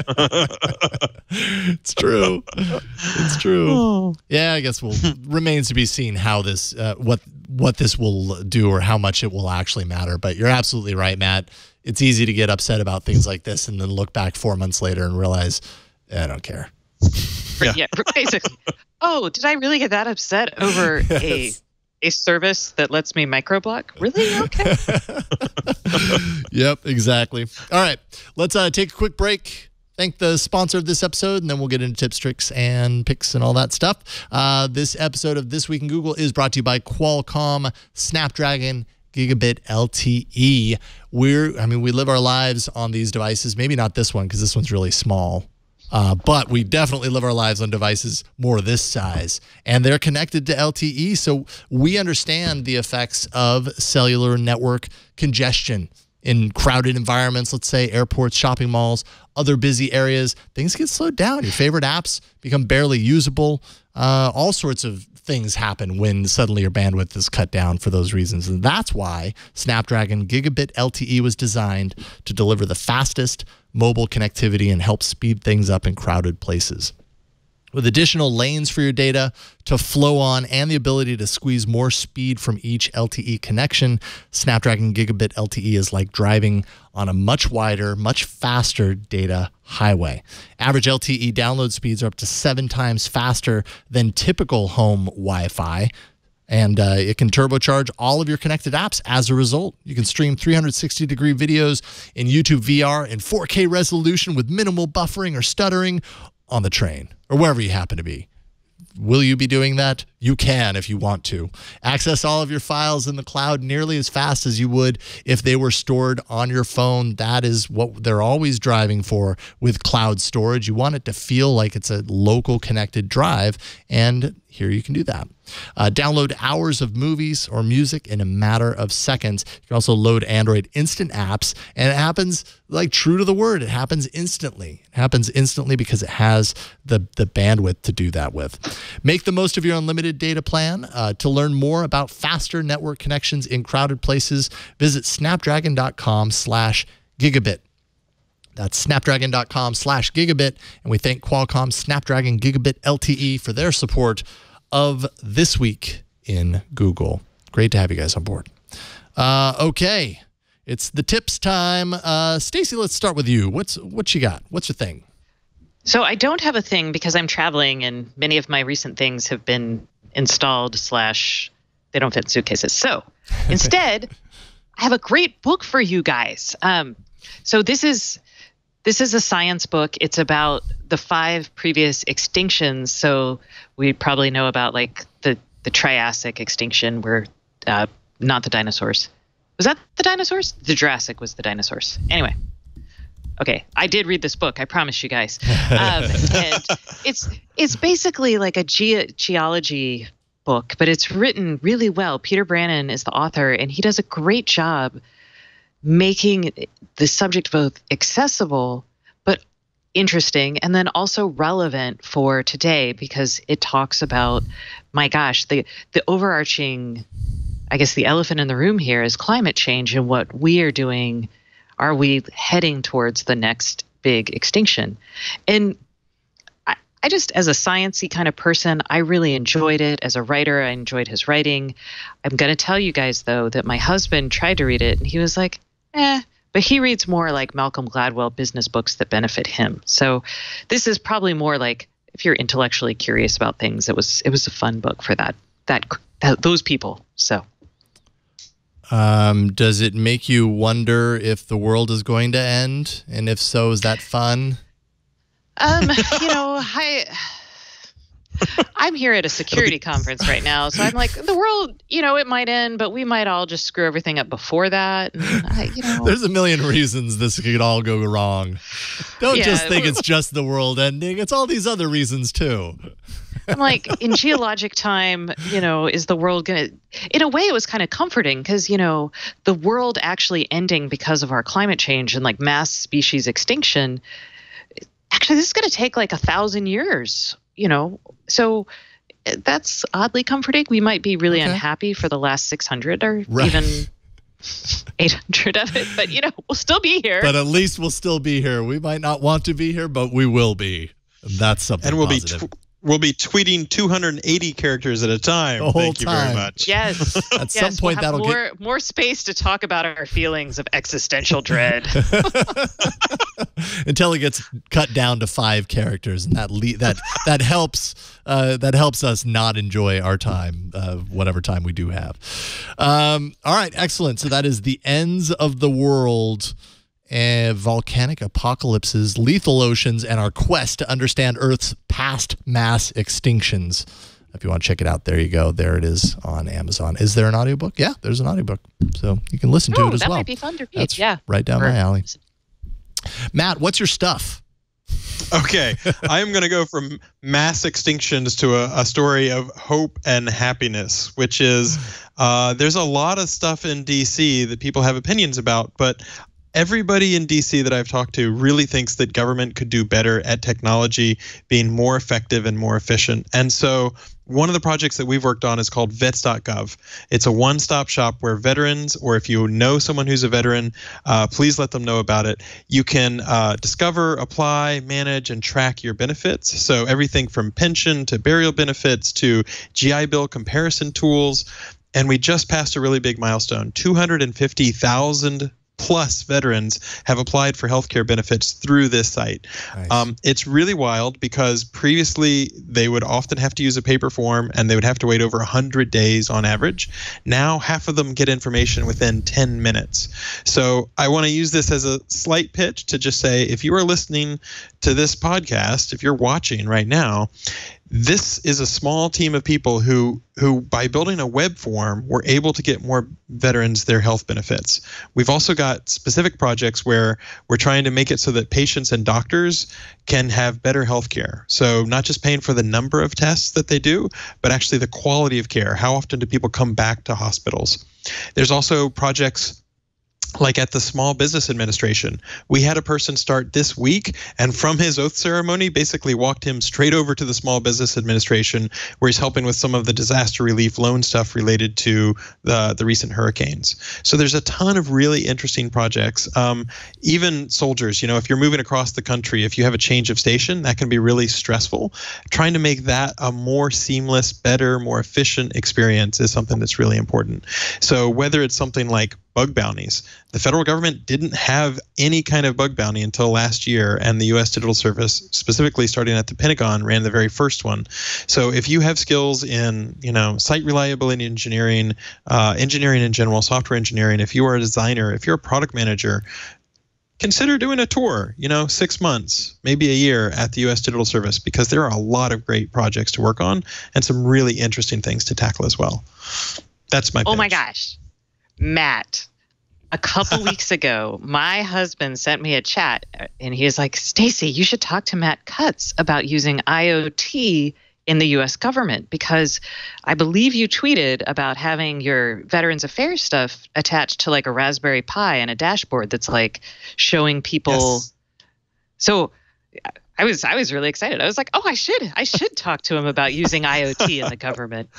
It's true. It's true. Oh. Yeah, I guess remains to be seen how this what this will do or how much it will actually matter. But you're absolutely right, Matt. It's easy to get upset about things like this and then look back 4 months later and realize, I don't care. Yeah, basically. Oh, did I really get that upset over a service that lets me microblock? Really? Okay. Yep, exactly. All right, let's take a quick break. Thank the sponsor of this episode, and then we'll get into tips, tricks, and picks and all that stuff. This episode of This Week in Google is brought to you by Qualcomm Snapdragon Gigabit LTE. We live our lives on these devices. Maybe not this one because this one's really small. But we definitely live our lives on devices more this size, and they're connected to LTE, so we understand the effects of cellular network congestion in crowded environments, let's say airports, shopping malls, other busy areas. Things get slowed down. Your favorite apps become barely usable. All sorts of things happen when suddenly your bandwidth is cut down for those reasons. And that's why Snapdragon Gigabit LTE was designed to deliver the fastest mobile connectivity and help speed things up in crowded places. With additional lanes for your data to flow on and the ability to squeeze more speed from each LTE connection, Snapdragon Gigabit LTE is like driving on a much wider, much faster data highway. Average LTE download speeds are up to 7 times faster than typical home Wi-Fi. And it can turbocharge all of your connected apps as a result. You can stream 360-degree videos in YouTube VR in 4K resolution with minimal buffering or stuttering on the train or wherever you happen to be. Will you be doing that? You can if you want to. Access all of your files in the cloud nearly as fast as you would if they were stored on your phone. That is what they're always driving for with cloud storage. You want it to feel like it's a local connected drive, and here you can do that. Download hours of movies or music in a matter of seconds. You can also load Android Instant apps, and it happens like true to the word. It happens instantly. It happens instantly because it has the bandwidth to do that with. Make the most of your unlimited data plan. To learn more about faster network connections in crowded places, visit snapdragon.com/gigabit. That's snapdragon.com/gigabit. And we thank Qualcomm Snapdragon Gigabit LTE for their support of This Week in Google. Great to have you guys on board. Okay, it's the tips time. Stacey, let's start with you. What you got? What's your thing? So I don't have a thing because I'm traveling, and many of my recent things have been installed / they don't fit in suitcases. So instead, I have a great book for you guys. So this is a science book. It's about the 5 previous extinctions. So we probably know about like the Triassic extinction, where not the dinosaurs. Was that the dinosaurs? The Jurassic was the dinosaurs. Anyway. Okay, I did read this book. I promise you guys. And it's basically like a geology book, but it's written really well. Peter Brannon is the author, and he does a great job making the subject both accessible but interesting, and then also relevant for today, because it talks about, my gosh, the overarching, I guess the elephant in the room here is climate change and what we are doing. Are we heading towards the next big extinction? And I just, as a sciencey kind of person, I really enjoyed it. As a writer, I enjoyed his writing. I'm going to tell you guys, though, that my husband tried to read it, and he was like, but he reads more like Malcolm Gladwell business books that benefit him. So this is probably more like, if you're intellectually curious about things, it was a fun book for those people. So. Does it make you wonder if the world is going to end? And if so, is that fun? I'm here at a security conference right now, so I'm like, the world, it might end, but we might all just screw everything up before that. And There's a million reasons this could all go wrong. Don't just think it's just the world ending. It's all these other reasons too. I'm like, in geologic time, is the world going to... In a way, it was kind of comforting because, the world actually ending because of our climate change and like mass species extinction, actually, this is going to take like 1,000 years, So that's oddly comforting. We might be really unhappy for the last 600 or even 800 of it, but, we'll still be here. But at least we'll still be here. We might not want to be here, but we will be. That's something and we'll positive. We'll be tweeting 280 characters at a time. Thank you very much. Yes. At some point, we'll that'll get more space to talk about our feelings of existential dread. Until it gets cut down to 5 characters, and that helps. That helps us not enjoy our time, whatever time we do have. All right, excellent. So that is the ends of the world. Volcanic apocalypses, lethal oceans, and our quest to understand Earth's past mass extinctions. If you want to check it out, there you go. There it is on Amazon. Is there an audiobook? Yeah, there's an audiobook. So you can listen to it as well. That might be fun to read. That's right down my alley. Matt, what's your stuff? Okay, I am going to go from mass extinctions to a story of hope and happiness, which is there's a lot of stuff in D.C. that people have opinions about, but everybody in DC that I've talked to really thinks that government could do better at technology being more effective and more efficient. And so one of the projects that we've worked on is called vets.gov. It's a one-stop shop where veterans, or if you know someone who's a veteran, please let them know about it. You can discover, apply, manage, and track your benefits. So everything from pension to burial benefits to GI Bill comparison tools. And we just passed a really big milestone. 250,000 plus veterans have applied for healthcare benefits through this site. Nice. It's really wild because previously they would often have to use a paper form and they would have to wait over 100 days on average. Now half of them get information within 10 minutes. So I want to use this as a slight pitch to just say, if you are listening to this podcast, if you're watching right now, this is a small team of people who by building a web form were able to get more veterans their health benefits. We've also got specific projects where we're trying to make it so that patients and doctors can have better health care. So not just paying for the number of tests that they do, but actually the quality of care. How often do people come back to hospitals? There's also projects like at the Small Business Administration. We had a person start this week and from his oath ceremony basically walked him straight over to the Small Business Administration where he's helping with some of the disaster relief loan stuff related to the recent hurricanes. So there's a ton of really interesting projects. Even soldiers, if you're moving across the country, if you have a change of station, that can be really stressful. Trying to make that a more seamless, better, more efficient experience is something that's really important. So whether it's something like bug bounties. The federal government didn't have any kind of bug bounty until last year, and the U.S. Digital Service, specifically starting at the Pentagon, ran the very first one. So if you have skills in, site reliability engineering, engineering in general, software engineering, if you are a designer, if you're a product manager, consider doing a tour, 6 months, maybe a year at the U.S. Digital Service, because there are a lot of great projects to work on and some really interesting things to tackle as well. That's my pitch. Oh my gosh. Matt, a couple weeks ago, my husband sent me a chat and he was like, Stacey, you should talk to Matt Cutts about using IoT in the U.S. government, because I believe you tweeted about having your Veterans Affairs stuff attached to like a Raspberry Pi and a dashboard that's like showing people. Yes. So I was really excited. I was like, oh, I should talk to him about using IoT in the government.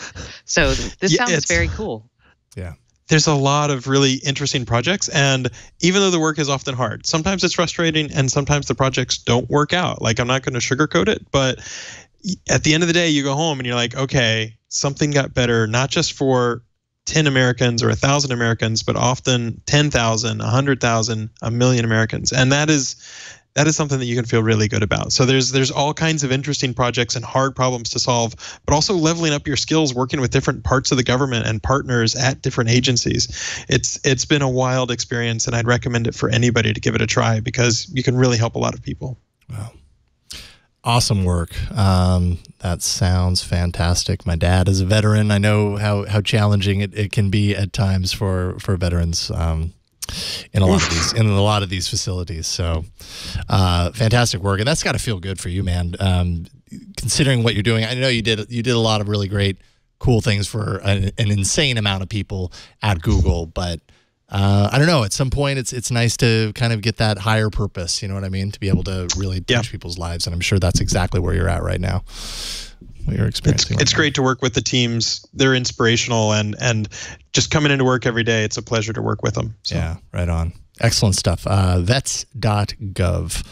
So this sounds very cool. Yeah. There's a lot of really interesting projects, and even though the work is often hard, sometimes it's frustrating and sometimes the projects don't work out. Like, I'm not going to sugarcoat it, but at the end of the day, you go home and you're like, okay, something got better, not just for 10 Americans or 1,000 Americans, but often 10,000, 100,000, a million Americans. And that is something that you can feel really good about. So there's all kinds of interesting projects and hard problems to solve, but also leveling up your skills, working with different parts of the government and partners at different agencies. It's been a wild experience, and I'd recommend it for anybody to give it a try because you can really help a lot of people. Wow. Awesome work. That sounds fantastic. My dad is a veteran. I know how challenging it can be at times for veterans in a lot of these facilities. So fantastic work, and that's got to feel good for you, man. Considering what you're doing, I know you did a lot of really great, cool things for an insane amount of people at Google, but I don't know. At some point, it's nice to kind of get that higher purpose. You know what I mean? To be able to really touch people's lives, and I'm sure that's exactly where you're at right now. What you're experiencing. It's great to work with the teams. They're inspirational, and just coming into work every day, it's a pleasure to work with them. So. Yeah, right on. Excellent stuff. Vets.gov.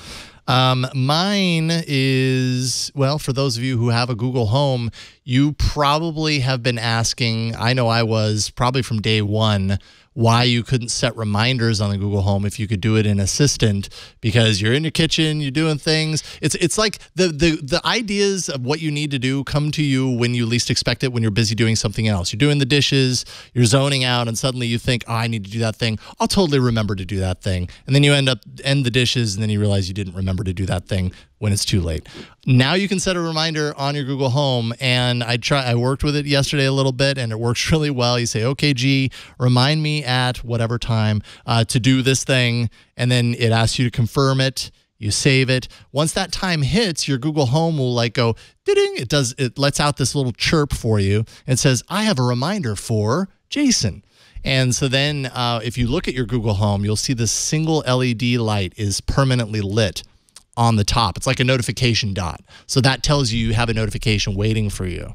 Mine is, well, for those of you who have a Google Home, you probably have been asking, I know I was probably from day one, why you couldn't set reminders on the Google Home if you could do it in Assistant, because you're in your kitchen, you're doing things. It's like the ideas of what you need to do come to you when you least expect it, when you're busy doing something else. You're doing the dishes, you're zoning out, and suddenly you think, oh, I need to do that thing. I'll totally remember to do that thing. And then you end the dishes, and then you realize you didn't remember to do that thing when it's too late. Now you can set a reminder on your Google Home, and I worked with it yesterday a little bit, and it works really well. You say, okay, G, remind me at whatever time to do this thing, and then it asks you to confirm it. You save it. Once that time hits, your Google Home will like go, ding. It lets out this little chirp for you. And it says, I have a reminder for Jason. And so then if you look at your Google Home, you'll see this single LED light is permanently lit on the top. It's like a notification dot. So that tells you have a notification waiting for you.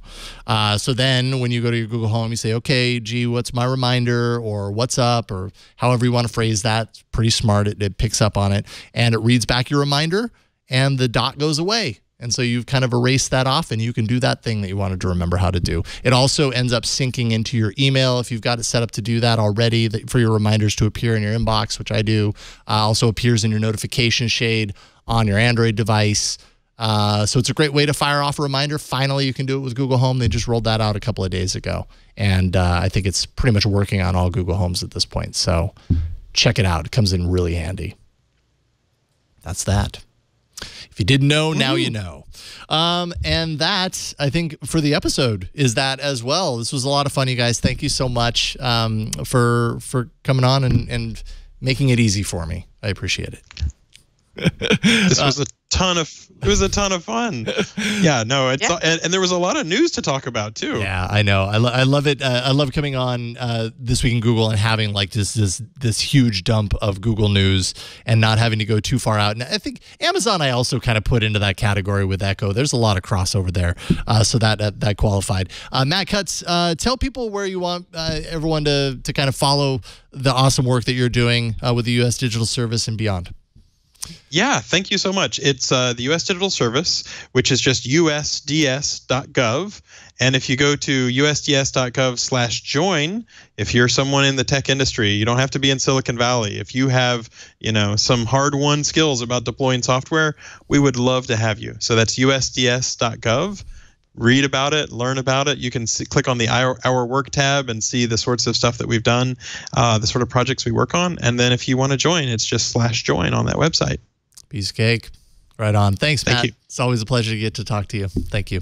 So then when you go to your Google Home, you say, okay, gee, what's my reminder, or what's up, or however you want to phrase that. It's pretty smart. It picks up on it, and it reads back your reminder, and the dot goes away. And so you've kind of erased that off, and you can do that thing that you wanted to remember how to do. It also ends up syncing into your email if you've got it set up to do that already, for your reminders to appear in your inbox, which I do. Also appears in your notification shade on your Android device. So it's a great way to fire off a reminder. Finally, you can do it with Google Home. They just rolled that out a couple of days ago. And I think it's pretty much working on all Google Homes at this point. So check it out. It comes in really handy. That's that. If you didn't know, now you know. And that, I think, for the episode is that as well. This was a lot of fun, you guys. Thank you so much for coming on and making it easy for me. I appreciate it. This was a ton of fun. Yeah, no, and there was a lot of news to talk about too. Yeah, I know. I love it. I love coming on This Week in Google and having like this huge dump of Google news and not having to go too far out. And I think Amazon I also kind of put into that category with Echo. There's a lot of crossover there, so that qualified. Matt Cutts, tell people where you want everyone to kind of follow the awesome work that you're doing with the U.S. Digital Service and beyond. Yeah, thank you so much. It's the U.S. Digital Service, which is just usds.gov. And if you go to usds.gov/join, if you're someone in the tech industry, you don't have to be in Silicon Valley. If you have, some hard-won skills about deploying software, we would love to have you. So that's usds.gov. Read about it, learn about it. You can click on the Our Work tab and see the sorts of stuff that we've done, the sort of projects we work on. And then if you want to join, it's just /join on that website. Piece of cake. Right on. Thanks, Matt. Thank you. It's always a pleasure to get to talk to you. Thank you.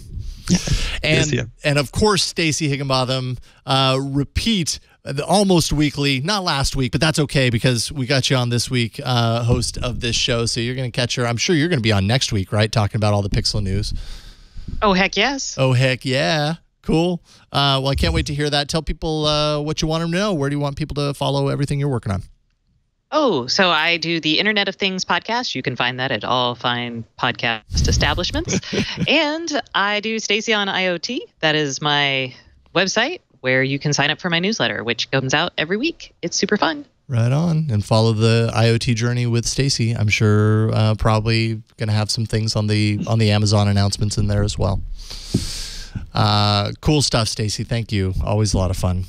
And of course, Stacey Higginbotham, repeat almost weekly, not last week, but that's okay because we got you on this week, host of this show. So you're going to catch her. I'm sure you're going to be on next week, right? Talking about all the Pixel news. Oh, heck yes. Oh, heck yeah. Cool. Well, I can't wait to hear that. Tell people what you want them to know. Where do you want people to follow everything you're working on? Oh, so I do the Internet of Things podcast. You can find that at all fine podcast establishments. And I do Stacey on IoT. That is my website where you can sign up for my newsletter, which comes out every week. It's super fun. Right on. And follow the IoT journey with Stacey. I'm sure probably going to have some things on the Amazon announcements in there as well. Cool stuff, Stacey. Thank you. Always a lot of fun.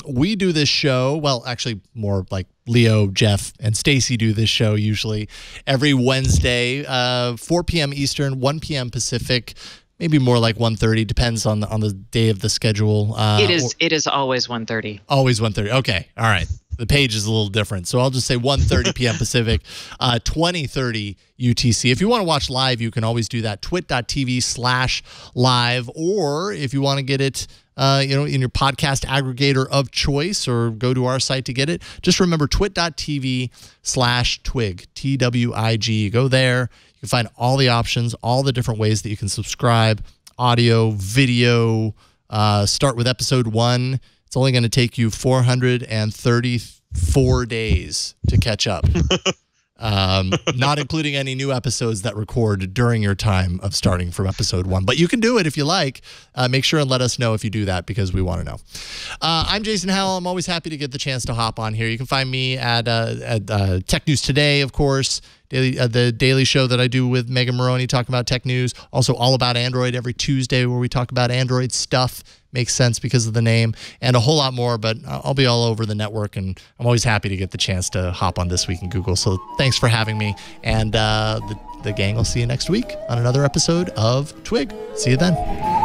We do this show, well, actually more like Leo, Jeff, and Stacey do this show usually every Wednesday, 4 p.m. Eastern, 1 p.m. Pacific, maybe more like 1:30, depends on the day of the schedule. It is always 1:30. Always 1:30. Okay. All right. The page is a little different. So I'll just say 1:30 p.m. Pacific, 20:30 UTC. If you want to watch live, you can always do that. twit.tv/live. Or if you want to get it in your podcast aggregator of choice, or go to our site to get it, just remember twit.tv/twig, TWIG. Go there. You can find all the options, all the different ways that you can subscribe, audio, video. Start with episode 1. It's only going to take you 434 days to catch up. Not including any new episodes that record during your time of starting from episode 1. But you can do it if you like. Make sure and let us know if you do that, because we want to know. I'm Jason Howell. I'm always happy to get the chance to hop on here. You can find me at Tech News Today, of course, the daily show that I do with Megan Maroney talking about tech news. Also All About Android every Tuesday, where we talk about Android stuff. Makes sense because of the name, and a whole lot more, but I'll be all over the network, and I'm always happy to get the chance to hop on This Week in Google. So thanks for having me, and the gang will see you next week on another episode of Twig. See you then.